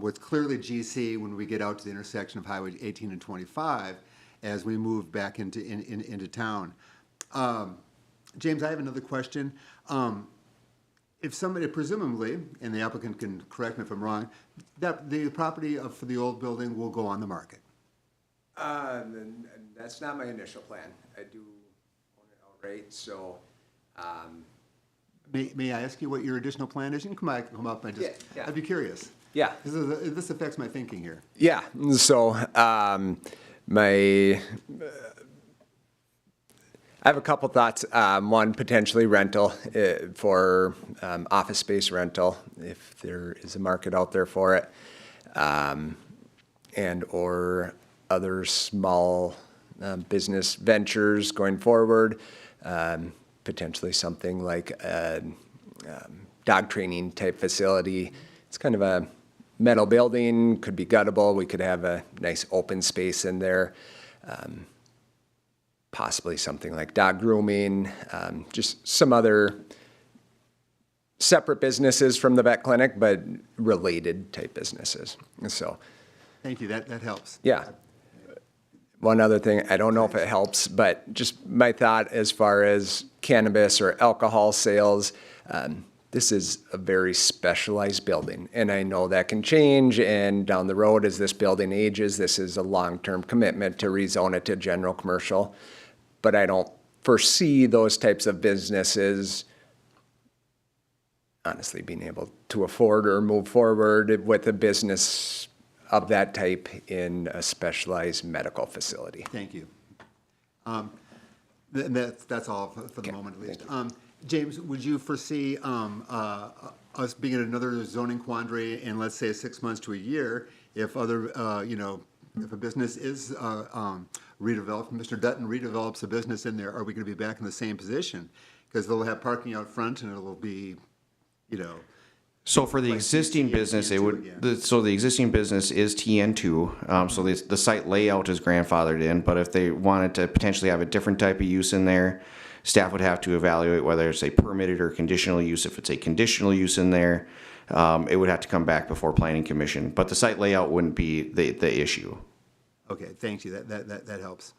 [SPEAKER 1] with clearly GC when we get out to the intersection of Highway 18 and 25 as we move back into town. James, I have another question. If somebody, presumably, and the applicant can correct me if I'm wrong, that the property for the old building will go on the market?
[SPEAKER 6] That's not my initial plan. I do own it outright, so,
[SPEAKER 1] May I ask you what your additional plan is? You can come up and just,
[SPEAKER 6] Yeah.
[SPEAKER 1] I'd be curious.
[SPEAKER 6] yeah.
[SPEAKER 1] This affects my thinking here.
[SPEAKER 6] Yeah, so I have a couple thoughts. One, potentially rental for office space rental, if there is a market out there for it, and or other small business ventures going forward. Potentially something like a dog training type facility. It's kind of a metal building, could be guttable. We could have a nice open space in there. Possibly something like dog grooming, just some other separate businesses from the vet clinic, but related type businesses. So,
[SPEAKER 1] Thank you, that helps.
[SPEAKER 6] yeah. One other thing, I don't know if it helps, but just my thought as far as cannabis or alcohol sales, this is a very specialized building, and I know that can change, and down the road as this building ages, this is a long-term commitment to rezone it to general commercial. But I don't foresee those types of businesses honestly being able to afford or move forward with a business of that type in a specialized medical facility.
[SPEAKER 1] Thank you. That's all for the moment, at least. James, would you foresee us being in another zoning quandary in, let's say, 6 months to a year, if other, if a business is redeveloped, Mr. Dutton redevelops a business in there, are we going to be back in the same position? Because they'll have parking out front and it'll be,
[SPEAKER 4] So for the existing business, it would, so the existing business is TN2, so the site layout is grandfathered in, but if they wanted to potentially have a different type of use in there, staff would have to evaluate whether it's a permitted or conditional use. If it's a conditional use in there, it would have to come back before Planning Commission, but the site layout wouldn't be the issue.
[SPEAKER 1] okay, thank you, that helps.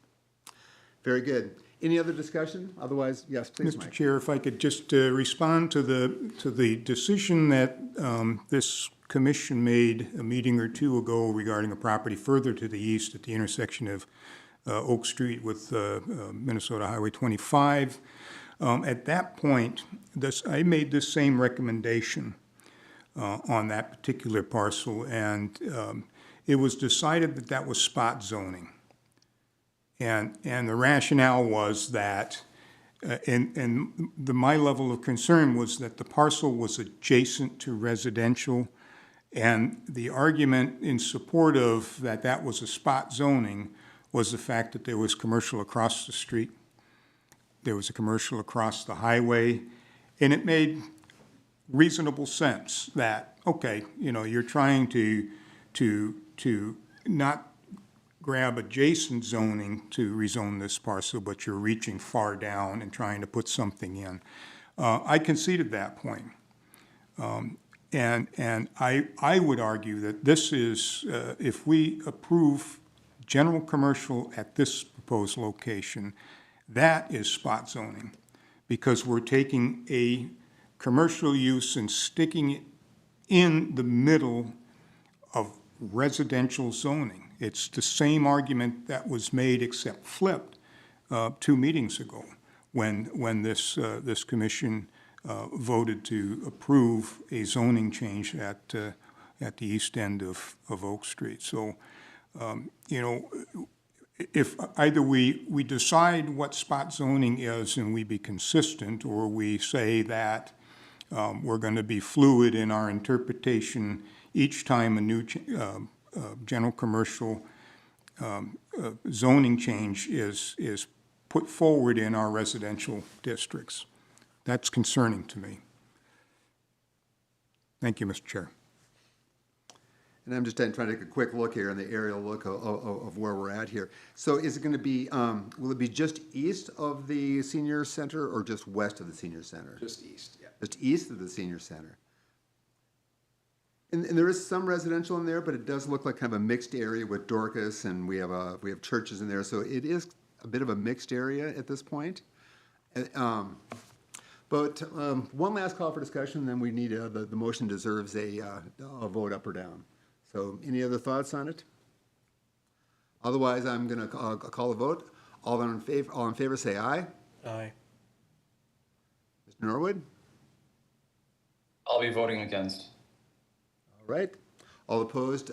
[SPEAKER 1] Very good. Any other discussion? Otherwise, yes, please,
[SPEAKER 3] Mr.
[SPEAKER 1] Mike.
[SPEAKER 3] Chair, if I could just respond to the decision that this commission made a meeting or two ago regarding a property further to the east at the intersection of Oak Street with Minnesota Highway 25. At that point, I made this same recommendation on that particular parcel, and it was decided that that was spot zoning. And the rationale was that, my level of concern was that the parcel was adjacent to residential, and the argument in support of that was a spot zoning was the fact that there was commercial across the street, there was a commercial across the highway, and it made reasonable sense that, okay, you're trying to not grab adjacent zoning to rezone this parcel, but you're reaching far down and trying to put something in. I conceded that point. And I would argue that this is, if we approve general commercial at this proposed location, that is spot zoning, because we're taking a commercial use and sticking it in the middle of residential zoning. It's the same argument that was made except flipped 2 meetings ago when this commission voted to approve a zoning change at the east end of Oak Street. So, you know, if either we decide what spot zoning is and we be consistent, or we say that we're going to be fluid in our interpretation each time a new general commercial zoning change is put forward in our residential districts. That's concerning to me. Thank you, Mr. Chair.
[SPEAKER 1] And I'm just trying to take a quick look here, in the aerial look of where we're at here. So is it going to be, will it be just east of the senior center or just west of the senior center?
[SPEAKER 6] Just east, yeah.
[SPEAKER 1] Just east of the senior center. And there is some residential in there, but it does look like kind of a mixed area with Dorcas, and we have churches in there. So it is a bit of a mixed area at this point. But one last call for discussion, then we need, the motion deserves a vote up or down. So any other thoughts on it? Otherwise, I'm going to call a vote. All in favor say aye.
[SPEAKER 7] Aye.
[SPEAKER 1] Mr. Norwood?
[SPEAKER 5] I'll be voting against.
[SPEAKER 1] All right. All opposed,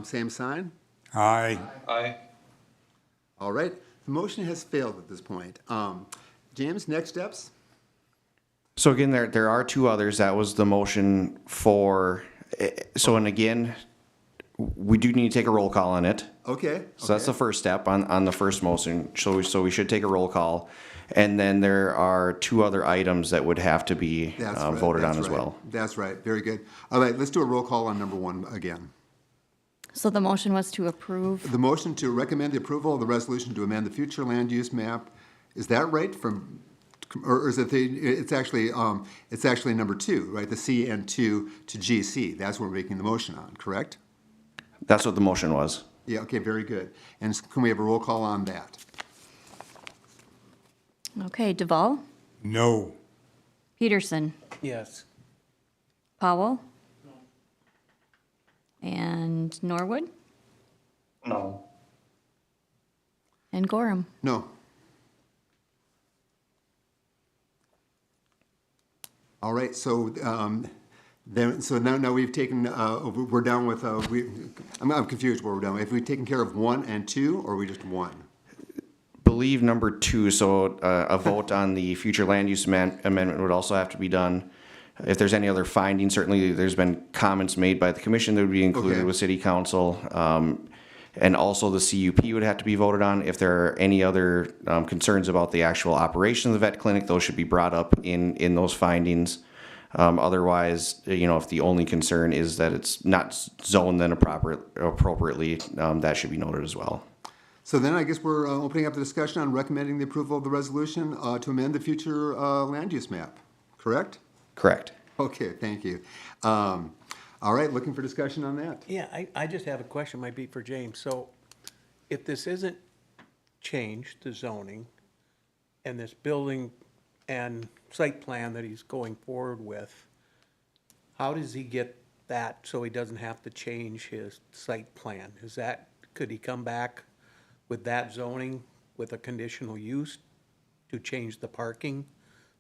[SPEAKER 1] same sign.
[SPEAKER 3] Aye.
[SPEAKER 5] Aye.
[SPEAKER 1] All right. The motion has failed at this point. James, next steps?
[SPEAKER 4] So again, there are 2 others. That was the motion for, so, and again, we do need to take a roll call on it.
[SPEAKER 1] Okay.
[SPEAKER 4] So that's the first step on the first motion. So we should take a roll call. And then there are 2 other items that would have to be
[SPEAKER 1] That's right,
[SPEAKER 4] voted on
[SPEAKER 1] that's
[SPEAKER 4] as
[SPEAKER 1] right.
[SPEAKER 4] well.
[SPEAKER 1] That's right. Very good. All right, let's do a roll call on number 1 again.
[SPEAKER 2] So the motion was to approve.
[SPEAKER 1] The motion to recommend the approval of the resolution to amend the future land use map, is that right? Or is it it's actually number 2, right? The CN2 to GC. That's what we're making the motion on, correct?
[SPEAKER 4] That's what the motion was.
[SPEAKER 1] Yeah, okay, very good. And can we have a roll call on that?
[SPEAKER 2] Okay, Duval,
[SPEAKER 3] No.
[SPEAKER 2] Peterson,
[SPEAKER 7] Yes.
[SPEAKER 2] Powell. And Norwood
[SPEAKER 5] No.
[SPEAKER 2] and Gorham.
[SPEAKER 1] No. All right, so now we've taken, we're done with, I'm confused where we're done. Have we taken care of 1 and 2, or are we just 1?
[SPEAKER 4] Believe number 2, so a vote on the future land use amendment would also have to be done. If there's any other findings, certainly there's been comments made by the commission that would be included
[SPEAKER 1] Okay.
[SPEAKER 4] with city council. And also the CUP would have to be voted on. If there are any other concerns about the actual operation of the vet clinic, those should be brought up in those findings. Otherwise, you know, if the only concern is that it's not zoned then appropriately, that should be noted as well.
[SPEAKER 1] So then I guess we're opening up the discussion on recommending the approval of the resolution to amend the future land use map, correct?
[SPEAKER 4] Correct.
[SPEAKER 1] Okay, thank you. All right, looking for discussion on that.
[SPEAKER 7] Yeah, I just have a question, might be for James. So if this isn't changed, the zoning, and this building and site plan that he's going forward with, how does he get that so he doesn't have to change his site plan? Could he come back with that zoning with a conditional use to change the parking?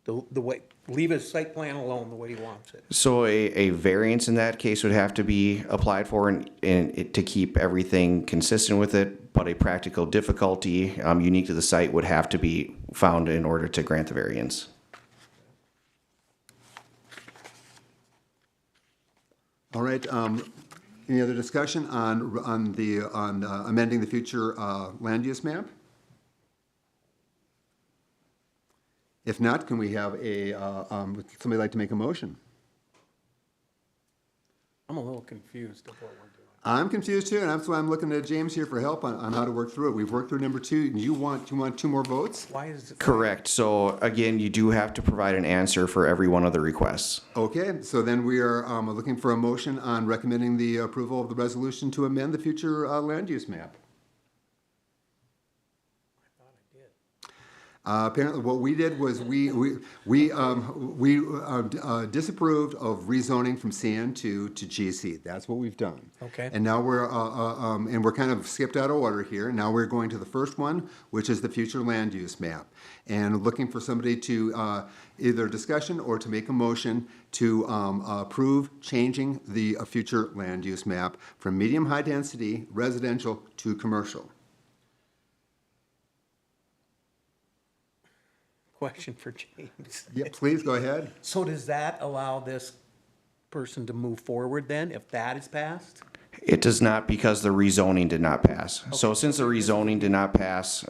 [SPEAKER 7] The way, leave his site plan alone the way he wants it?
[SPEAKER 4] So a variance in that case would have to be applied for and to keep everything consistent with it, but a practical difficulty unique to the site would have to be found in order to grant the variance.
[SPEAKER 1] All right, any other discussion on amending the future land use map? If not, can we have would somebody like to make a motion?
[SPEAKER 7] I'm a little confused of what we're doing.
[SPEAKER 1] I'm confused too, and that's why I'm looking at James here for help on how to work through it. We've worked through number 2, and you want 2 more votes?
[SPEAKER 7] Why is it?
[SPEAKER 4] Correct. So again, you do have to provide an answer for every one of the requests.
[SPEAKER 1] Okay, so then we are looking for a motion on recommending the approval of the resolution to amend the future land use map. Apparently, what we did was we disapproved of rezoning from CN to GC. That's what we've done.
[SPEAKER 7] Okay.
[SPEAKER 1] And now we're kind of skipped out of order here. Now we're going to the first one, which is the future land use map, and looking for somebody to either discussion or to make a motion to approve changing the future land use map from medium high density residential to commercial.
[SPEAKER 7] Question for James.
[SPEAKER 1] Yeah, please go ahead.
[SPEAKER 7] So does that allow this person to move forward then, if that is passed?
[SPEAKER 4] It does not, because the rezoning did not pass. So since the rezoning did not pass,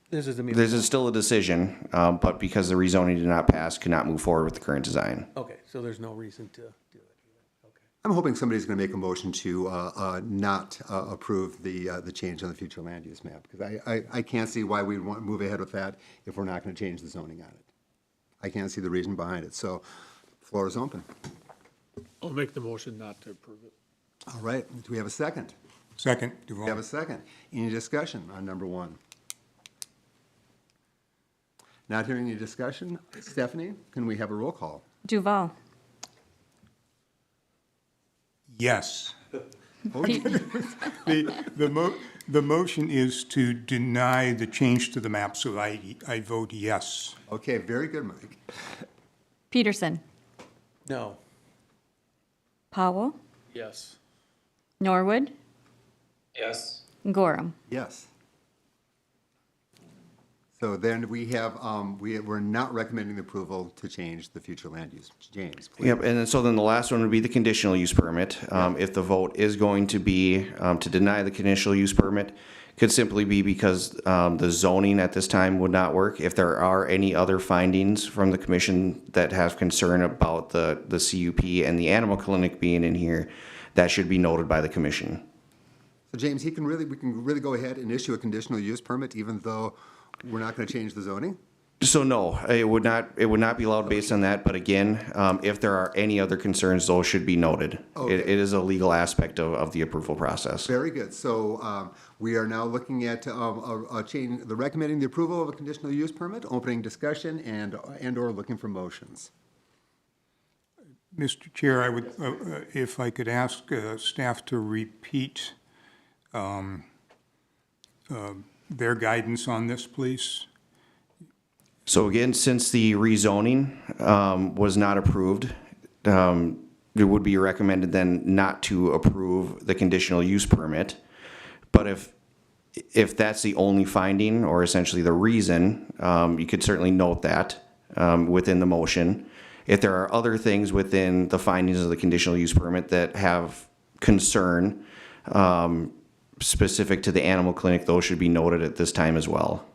[SPEAKER 7] This is a
[SPEAKER 4] this is still a decision, but because the rezoning did not pass, could not move forward with the current design.
[SPEAKER 7] Okay, so there's no reason to do it. Okay.
[SPEAKER 1] I'm hoping somebody's going to make a motion to not approve the change on the future land use map, because I can't see why we want to move ahead with that if we're not going to change the zoning on it. I can't see the reason behind it, so floor is open.
[SPEAKER 8] I'll make the motion not to approve it.
[SPEAKER 1] All right, do we have a second?
[SPEAKER 3] Second,
[SPEAKER 1] We have a
[SPEAKER 3] Duval.
[SPEAKER 1] second. Any discussion on number one? Not hearing any discussion. Stephanie, can we have a roll call?
[SPEAKER 2] Duval.
[SPEAKER 3] Yes.
[SPEAKER 2] Pe-
[SPEAKER 3] The motion is to deny the change to the map, so I vote yes.
[SPEAKER 1] Okay, very good, Mike.
[SPEAKER 2] Peterson.
[SPEAKER 7] No.
[SPEAKER 2] Powell.
[SPEAKER 8] Yes.
[SPEAKER 2] Norwood.
[SPEAKER 5] Yes.
[SPEAKER 2] Gorham.
[SPEAKER 1] Yes. So then we have, we're not recommending the approval to change the future land use. James, please.
[SPEAKER 4] Yep, and then, so then the last one would be the conditional use permit. If the vote is going to be to deny the conditional use permit, could simply be because the zoning at this time would not work. If there are any other findings from the commission that have concern about the CUP and the animal clinic being in here, that should be noted by the commission.
[SPEAKER 1] So James, we can really go ahead and issue a conditional use permit even though we're not going to change the zoning?
[SPEAKER 4] So no, it would not be allowed based on that, but again, if there are any other concerns, those should be noted.
[SPEAKER 1] Okay.
[SPEAKER 4] It is a legal aspect of the approval process.
[SPEAKER 1] Very good. So we are now looking at recommending the approval of a conditional use permit, opening discussion and/or looking for motions.
[SPEAKER 3] Mr. Chair, I would, if I could ask staff to repeat their guidance on this, please.
[SPEAKER 4] So again, since the rezoning was not approved, it would be recommended then not to approve the conditional use permit. But if that's the only finding or essentially the reason, you could certainly note that within the motion. If there are other things within the findings of the conditional use permit that have concern specific to the animal clinic, those should be noted at this time as well.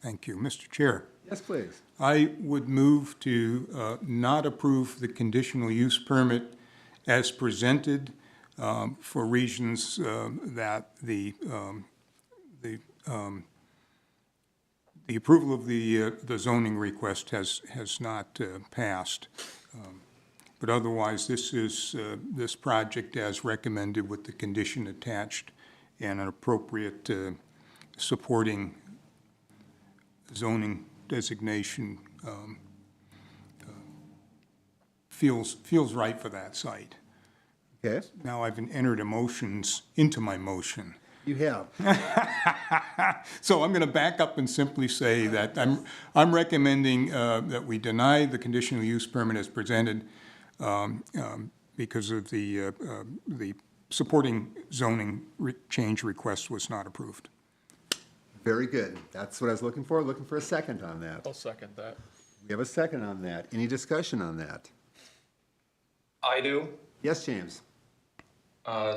[SPEAKER 3] Thank you. Mr. Chair,
[SPEAKER 1] Yes, please.
[SPEAKER 3] I would move to not approve the conditional use permit as presented for reasons that the approval of the zoning request has not passed. But otherwise, this project as recommended with the condition attached and an appropriate supporting zoning designation feels right for that site.
[SPEAKER 1] Okay,
[SPEAKER 3] Now I've entered emotions into my motion.
[SPEAKER 1] you have.
[SPEAKER 3] So I'm going to back up and simply say that I'm recommending that we deny the conditional use permit as presented because of the supporting zoning change request was not approved.
[SPEAKER 1] Very good. That's what I was looking for a second on that.
[SPEAKER 8] I'll second that.
[SPEAKER 1] We have a second on that. Any discussion on that?
[SPEAKER 5] I do.
[SPEAKER 1] Yes, James?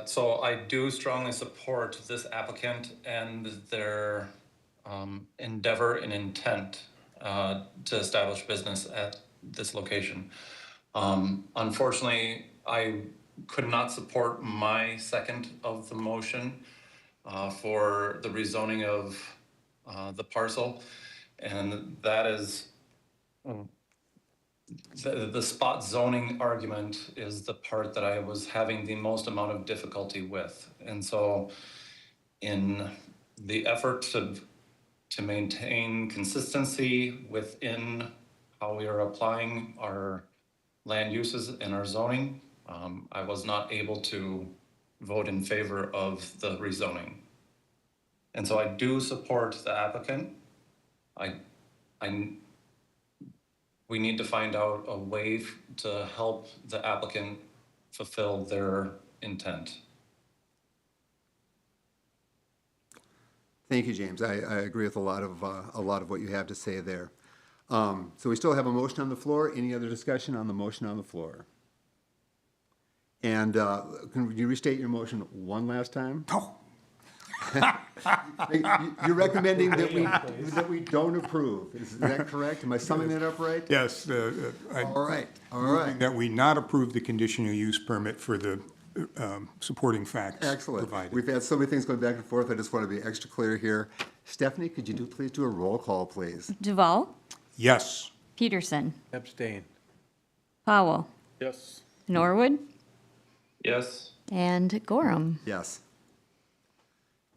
[SPEAKER 5] So I do strongly support this applicant and their endeavor and intent to establish business at this location. Unfortunately, I could not support my second of the motion for the rezoning of the parcel, and that is the spot zoning argument is the part that I was having the most amount of difficulty with. And so in the effort to maintain consistency within how we are applying our land uses and our zoning. I was not able to vote in favor of the rezoning. And so I do support the applicant. We need to find out a way to help the applicant fulfill their intent.
[SPEAKER 1] Thank you, James. I agree with a lot of what you have to say there. So we still have a motion on the floor. Any other discussion on the motion on the floor? And can you restate your motion one last time?
[SPEAKER 3] Oh,
[SPEAKER 1] You're recommending that we don't approve. Is that correct? Am I summing that up right?
[SPEAKER 3] yes,
[SPEAKER 1] All right, all right.
[SPEAKER 3] that we not approve the conditional use permit for the supporting facts
[SPEAKER 1] Excellent.
[SPEAKER 3] provided.
[SPEAKER 1] We've had so many things going back and forth. I just want to be extra clear here. Stephanie, could you please do a roll call, please?
[SPEAKER 2] Duval,
[SPEAKER 3] Yes.
[SPEAKER 2] Peterson,
[SPEAKER 7] Abstain.
[SPEAKER 2] Powell,
[SPEAKER 8] Yes.
[SPEAKER 2] Norwood,
[SPEAKER 5] Yes?
[SPEAKER 2] and Gorham.
[SPEAKER 1] Yes.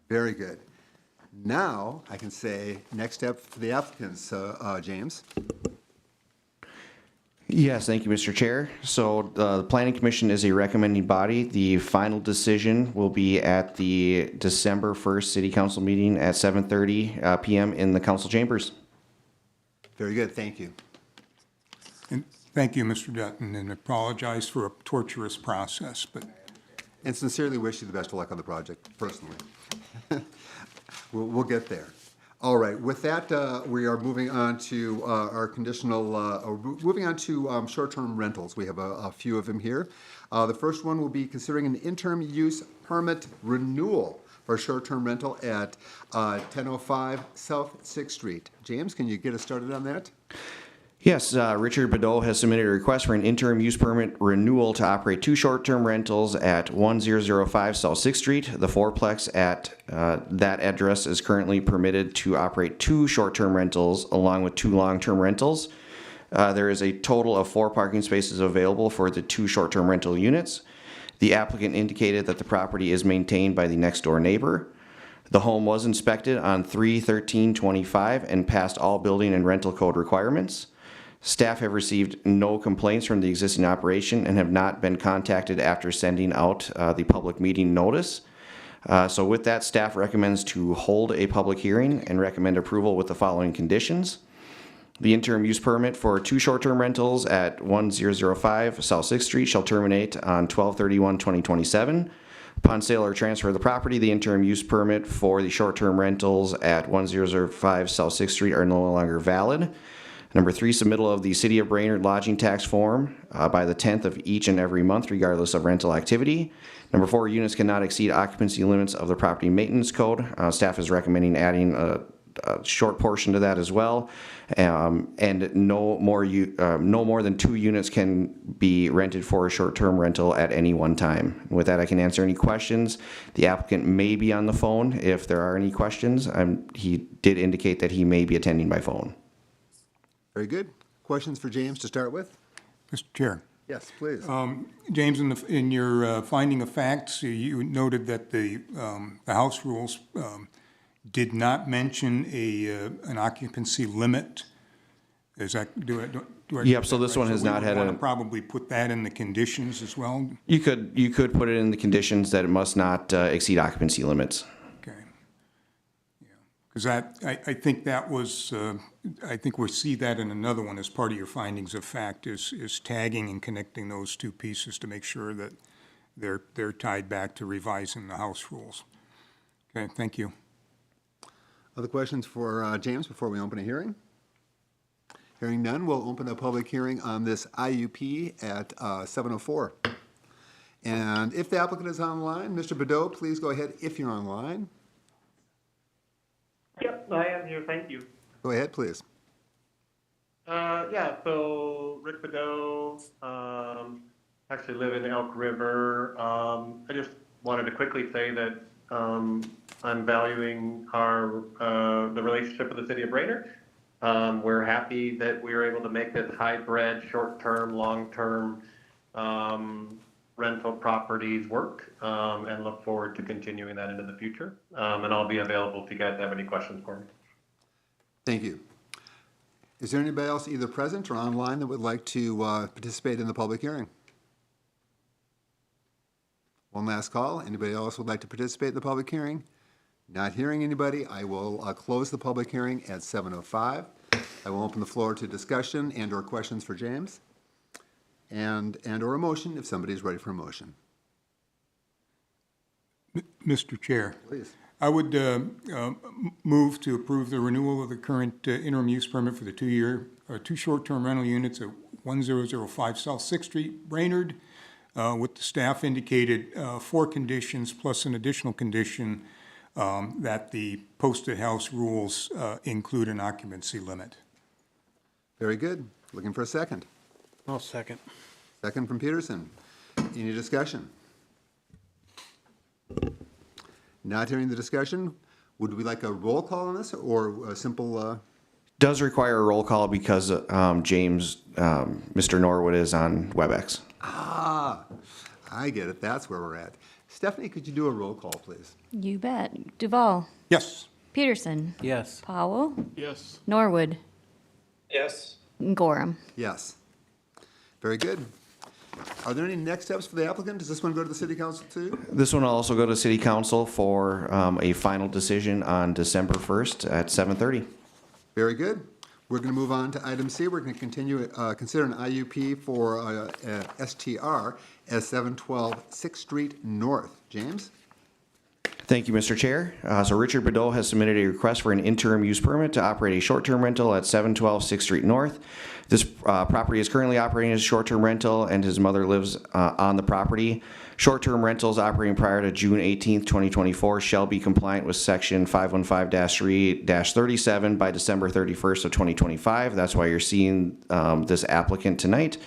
[SPEAKER 1] Very good. Now, I can say, next step for the applicants, James.
[SPEAKER 4] Yes, thank you, Mr. Chair. So the Planning Commission is a recommending body. The final decision will be at the December 1st City Council meeting at 7:30 PM in the council chambers.
[SPEAKER 1] Very good, thank you.
[SPEAKER 3] And thank you, Mr. Dutton, and apologize for a torturous process, but
[SPEAKER 1] And sincerely wish you the best of luck on the project, personally. We'll get there. All right, with that, we are moving on to our conditional, moving on to short-term rentals. We have a few of them here. The first one will be considering an interim use permit renewal for a short-term rental at 1005 South 6th Street. James, can you get us started on that?
[SPEAKER 4] Yes, Richard Bedeau has submitted a request for an interim use permit renewal to operate 2 short-term rentals at 1005 South 6th Street. The fourplex at that address is currently permitted to operate 2 short-term rentals along with 2 long-term rentals. There is a total of 4 parking spaces available for the 2 short-term rental units. The applicant indicated that the property is maintained by the next-door neighbor. The home was inspected on 3/13/25 and passed all building and rental code requirements. Staff have received no complaints from the existing operation and have not been contacted after sending out the public meeting notice. So with that, staff recommends to hold a public hearing and recommend approval with the following conditions. The interim use permit for 2 short-term rentals at 1005 South 6th Street shall terminate on 12/31/2027. Upon sale or transfer of the property, the interim use permit for the short-term rentals at 1005 South 6th Street are no longer valid. Number 3, submittal of the City of Brainerd lodging tax form by the 10th of each and every month, regardless of rental activity. Number 4, units cannot exceed occupancy limits of the property maintenance code. Staff is recommending adding a short portion to that as well. And no more than 2 units can be rented for a short-term rental at any one time. With that, I can answer any questions. The applicant may be on the phone if there are any questions. He did indicate that he may be attending by phone.
[SPEAKER 1] Very good. Questions for James to start with?
[SPEAKER 3] Mr. Chair.
[SPEAKER 1] Yes, please.
[SPEAKER 3] James, in your finding of facts, you noted that the house rules did not mention an occupancy limit. Is that, do I?
[SPEAKER 4] Yep, so this one has not had
[SPEAKER 3] We
[SPEAKER 4] a,
[SPEAKER 3] want to probably put that in the conditions as well?
[SPEAKER 4] you could put it in the conditions that it must not exceed occupancy limits.
[SPEAKER 3] Okay. Yeah, because I think that was, I think we'll see that in another one as part of your findings of fact is tagging and connecting those 2 pieces to make sure that they're tied back to revising the house rules. Okay, thank you.
[SPEAKER 1] Other questions for James before we open a hearing? Hearing none, we'll open a public hearing on this IUP at 7:04. And if the applicant is online, Mr. Bedeau, please go ahead if you're online.
[SPEAKER 9] Yep, I am here, thank you.
[SPEAKER 1] Go ahead, please.
[SPEAKER 9] Yeah, so Rick Bedeau, actually live in Elk River. I just wanted to quickly say that I'm valuing the relationship with the city of Brainerd. We're happy that we were able to make this hybrid, short-term, long-term rental properties work, and look forward to continuing that into the future. And I'll be available if you guys have any questions for me.
[SPEAKER 1] Thank you. Is there anybody else either present or online that would like to participate in the public hearing? One last call. Anybody else would like to participate in the public hearing? Not hearing anybody, I will close the public hearing at 7:05. I will open the floor to discussion and/or questions for James, and/or a motion if somebody is ready for a motion.
[SPEAKER 3] Mr. Chair,
[SPEAKER 1] Please.
[SPEAKER 3] I would move to approve the renewal of the current interim use permit for the two short-term rental units at 1005 South Sixth Street, Brainerd, with the staff indicated 4 conditions plus an additional condition that the posted house rules include an occupancy limit.
[SPEAKER 1] Very good. Looking for a second.
[SPEAKER 7] I'll second.
[SPEAKER 1] Second from Peterson. Any discussion? Not hearing the discussion, would we like a roll call on this or a simple,
[SPEAKER 4] Does require a roll call because James, Mr. Norwood is on WebEx.
[SPEAKER 1] I get it, that's where we're at. Stephanie, could you do a roll call, please?
[SPEAKER 2] You bet. Duval,
[SPEAKER 3] Yes.
[SPEAKER 2] Peterson,
[SPEAKER 7] Yes.
[SPEAKER 2] Powell,
[SPEAKER 8] Yes.
[SPEAKER 2] Norwood,
[SPEAKER 5] Yes.
[SPEAKER 2] and Gorham.
[SPEAKER 1] Yes. Very good. Are there any next steps for the applicant? Does this one go to the city council too?
[SPEAKER 4] This one will also go to City Council for a final decision on December 1st at 7:30.
[SPEAKER 1] Very good. We're going to move on to item C. We're going to continue, consider an IUP for STR as 712 6th Street North. James?
[SPEAKER 4] Thank you, Mr. Chair. So Richard Bedeau has submitted a request for an interim use permit to operate a short-term rental at 712 6th Street North. This property is currently operating as a short-term rental, and his mother lives on the property. Short-term rentals operating prior to June 18th, 2024 shall be compliant with Section 515-3-37 by December 31st of 2025. That's why you're seeing this applicant tonight.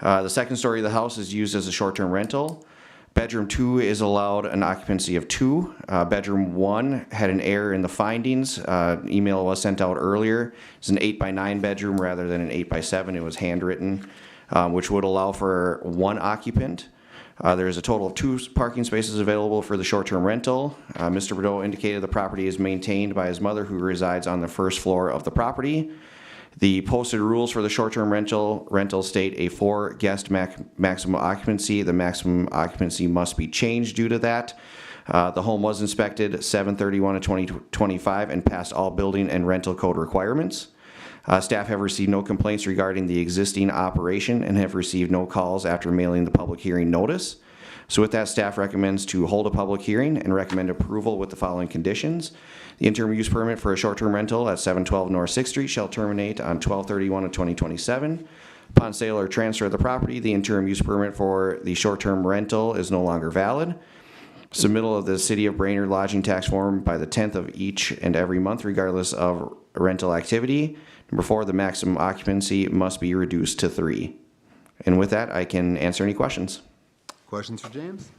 [SPEAKER 4] The second story of the house is used as a short-term rental. Bedroom 2 is allowed an occupancy of 2. Bedroom 1 had an error in the findings. Email was sent out earlier. It's an 8x9 bedroom rather than an 8x7. It was handwritten, which would allow for 1 occupant. There is a total of 2 parking spaces available for the short-term rental. Mr. Bordeaux indicated the property is maintained by his mother, who resides on the first floor of the property. The posted rules for the short-term rental state a 4 guest maximum occupancy. The maximum occupancy must be changed due to that. The home was inspected 7/31 of 2025 and passed all building and rental code requirements. Staff have received no complaints regarding the existing operation and have received no calls after mailing the public hearing notice. So with that, staff recommends to hold a public hearing and recommend approval with the following conditions. The interim use permit for a short-term rental at 712 North 6th Street shall terminate on 12/31 of 2027. Upon sale or transfer of the property, the interim use permit for the short-term rental is no longer valid. Submittal of the City of Brainerd lodging tax form by the 10th of each and every month, regardless of rental activity. Number 4, the maximum occupancy must be reduced to 3. And with that, I can answer any questions.
[SPEAKER 1] Questions for James?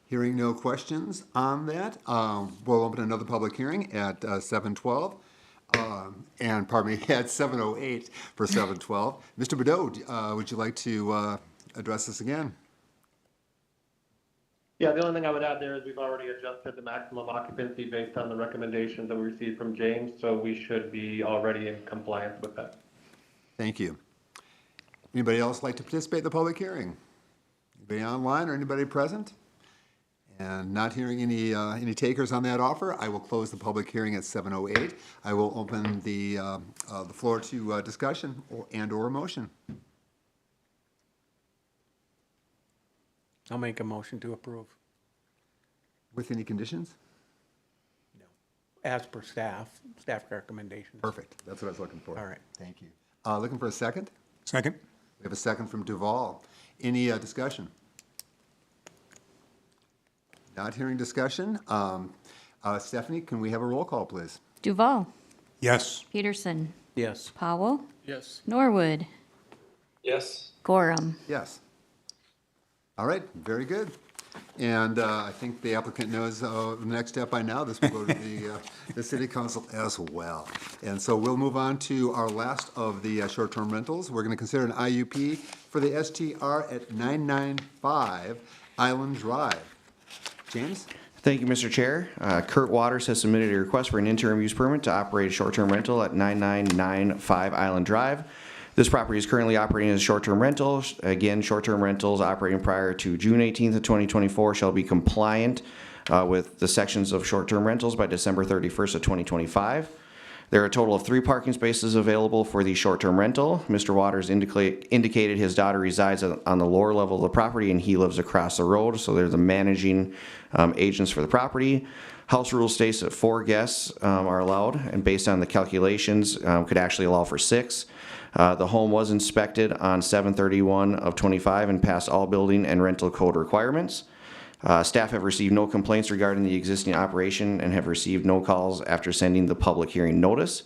[SPEAKER 1] Hearing no questions on that, we'll open another public hearing at 7:12. And pardon me, at 7:08 for 7:12. Mr. Bordeaux, would you like to address this again?
[SPEAKER 9] Yeah, the only thing I would add there is we've already adjusted the maximum occupancy based on the recommendations that we received from James, so we should be already in compliance with that.
[SPEAKER 1] Thank you. Anybody else like to participate in the public hearing? Anybody online or anybody present? And not hearing any takers on that offer, I will close the public hearing at 7:08. I will open the floor to discussion and/or a motion.
[SPEAKER 7] I'll make a motion to approve.
[SPEAKER 1] With any conditions?
[SPEAKER 7] No. As per staff recommendations.
[SPEAKER 1] Perfect. That's what I was looking for.
[SPEAKER 7] All right.
[SPEAKER 1] Thank you. Looking for a second?
[SPEAKER 3] Second?
[SPEAKER 1] We have a second from Duval. Any discussion? Not hearing discussion. Stephanie, can we have a roll call, please?
[SPEAKER 2] Duval,
[SPEAKER 3] Yes.
[SPEAKER 2] Peterson,
[SPEAKER 7] Yes.
[SPEAKER 2] Powell,
[SPEAKER 8] Yes.
[SPEAKER 2] Norwood,
[SPEAKER 5] Yes.
[SPEAKER 2] Gorham.
[SPEAKER 1] Yes. All right, very good. And I think the applicant knows the next step by now. This will go to the city council as well. And so we'll move on to our last of the short-term rentals. We're going to consider an IUP for the STR at 995 Island Drive. James?
[SPEAKER 4] Thank you, Mr. Chair. Kurt Waters has submitted a request for an interim use permit to operate a short-term rental at 9995 Island Drive. This property is currently operating as a short-term rental. Again, short-term rentals operating prior to June 18th of 2024 shall be compliant with the sections of short-term rentals by December 31st of 2025. There are a total of 3 parking spaces available for the short-term rental. Mr. Waters indicated his daughter resides on the lower level of the property and he lives across the road, so they're the managing agents for the property. House rule states that 4 guests are allowed, and based on the calculations, could actually allow for 6. The home was inspected on 7/31 of 25 and passed all building and rental code requirements. Staff have received no complaints regarding the existing operation and have received no calls after sending the public hearing notice.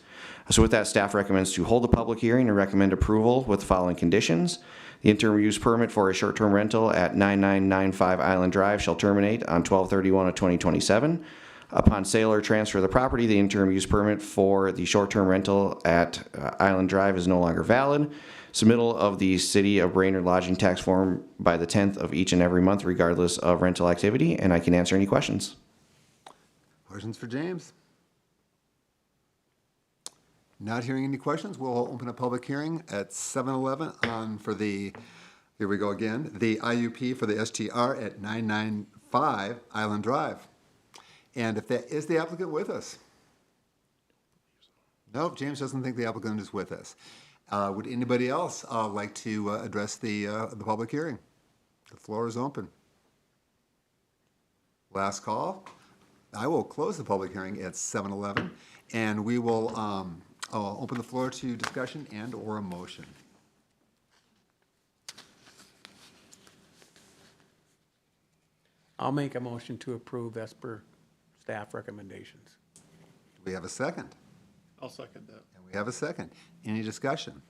[SPEAKER 4] So with that, staff recommends to hold the public hearing and recommend approval with the following conditions. The interim use permit for a short-term rental at 9995 Island Drive shall terminate on 12/31 of 2027. Upon sale or transfer of the property, the interim use permit for the short-term rental at Island Drive is no longer valid. Submittal of the City of Brainerd lodging tax form by the 10th of each and every month regardless of rental activity, and I can answer any questions.
[SPEAKER 1] Questions for James? Not hearing any questions, we'll open a public hearing at 7:11 on for the, here we go again, the IUP for the STR at 995 Island Drive. And if that is the applicant with us? Nope, James doesn't think the applicant is with us. Would anybody else like to address the public hearing? The floor is open. Last call. I will close the public hearing at 7:11, and we will open the floor to discussion and or a motion.
[SPEAKER 7] I'll make a motion to approve as per staff recommendations.
[SPEAKER 1] Do we have a second?
[SPEAKER 8] I'll second that.
[SPEAKER 1] And we have a second. Any discussion?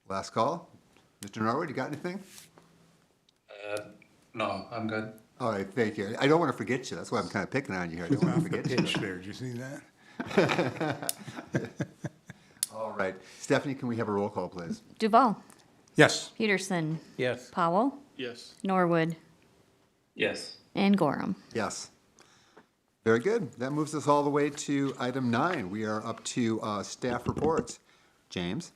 [SPEAKER 1] Last call. Mr. Norwood, you got anything?
[SPEAKER 5] No, I'm good.
[SPEAKER 1] All right, thank you. I don't want to forget you. That's why I'm kind of picking on you here. I don't want to forget you.
[SPEAKER 3] Pitch there, did you see that?
[SPEAKER 1] All right. Stephanie, can we have a roll call, please?
[SPEAKER 2] Duval,
[SPEAKER 3] Yes.
[SPEAKER 2] Peterson,
[SPEAKER 7] Yes.
[SPEAKER 2] Powell,
[SPEAKER 8] Yes.
[SPEAKER 2] Norwood,
[SPEAKER 5] Yes.
[SPEAKER 2] and Gorham.
[SPEAKER 1] Yes. Very good. That moves us all the way to item 9. We are up to staff reports. James?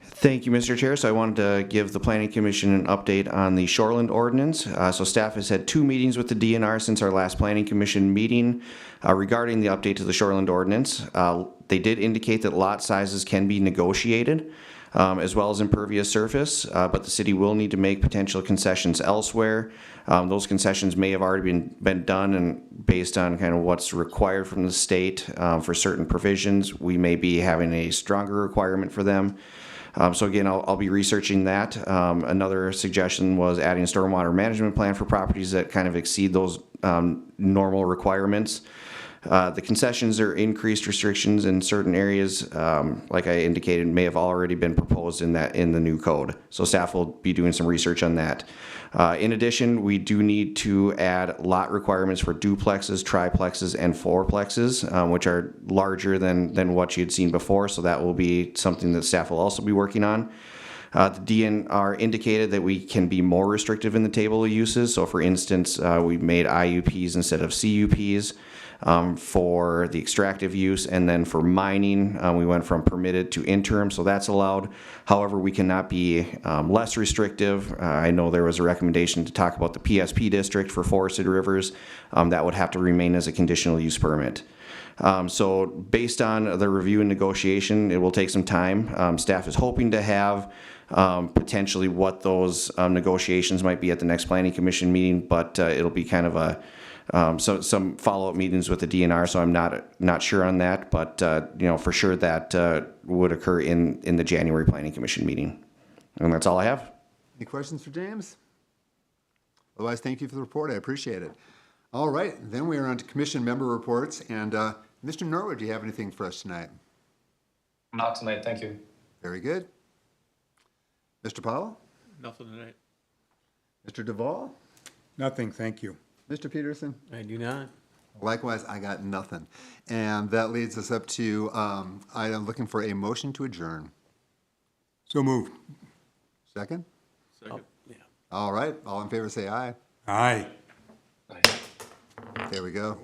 [SPEAKER 4] Thank you, Mr. Chair. So I wanted to give the Planning Commission an update on the Shoreland ordinance. So staff has had 2 meetings with the DNR since our last Planning Commission meeting regarding the update to the Shoreland ordinance. They did indicate that lot sizes can be negotiated as well as impervious surface, but the city will need to make potential concessions elsewhere. Those concessions may have already been done, and based on kind of what's required from the state for certain provisions, we may be having a stronger requirement for them. So again, I'll be researching that. Another suggestion was adding a stormwater management plan for properties that kind of exceed those normal requirements. The concessions or increased restrictions in certain areas, like I indicated, may have already been proposed in the new code. So staff will be doing some research on that. In addition, we do need to add lot requirements for duplexes, triplexes, and fourplexes, which are larger than what you'd seen before. So that will be something that staff will also be working on. The DNR indicated that we can be more restrictive in the table of uses. So for instance, we made IUPs instead of CUPs. For the extractive use, and then for mining, we went from permitted to interim, so that's allowed. However, we cannot be less restrictive. I know there was a recommendation to talk about the PSP district for forested rivers. That would have to remain as a conditional use permit. So based on the review and negotiation, it will take some time. Staff is hoping to have potentially what those negotiations might be at the next Planning Commission meeting, but it'll be kind of a some follow-up meetings with the DNR, so I'm not sure on that, but for sure that would occur in the January Planning Commission meeting. And that's all I have.
[SPEAKER 1] Any questions for James? Otherwise, thank you for the report. I appreciate it. All right, then we are on to commission member reports. And Mr. Norwood, do you have anything for us tonight?
[SPEAKER 5] Not tonight, thank you.
[SPEAKER 1] Very good. Mr. Powell?
[SPEAKER 8] Nothing tonight.
[SPEAKER 1] Mr. Duvall?
[SPEAKER 3] Nothing, thank you.
[SPEAKER 1] Mr. Peterson?
[SPEAKER 7] I do not.
[SPEAKER 1] Likewise, I got nothing. And that leads us up to I'm looking for a motion to adjourn.
[SPEAKER 3] So moved.
[SPEAKER 1] Second?
[SPEAKER 8] Second.
[SPEAKER 7] Yeah.
[SPEAKER 1] All right, all in favor say aye.
[SPEAKER 3] Aye.
[SPEAKER 1] There we go.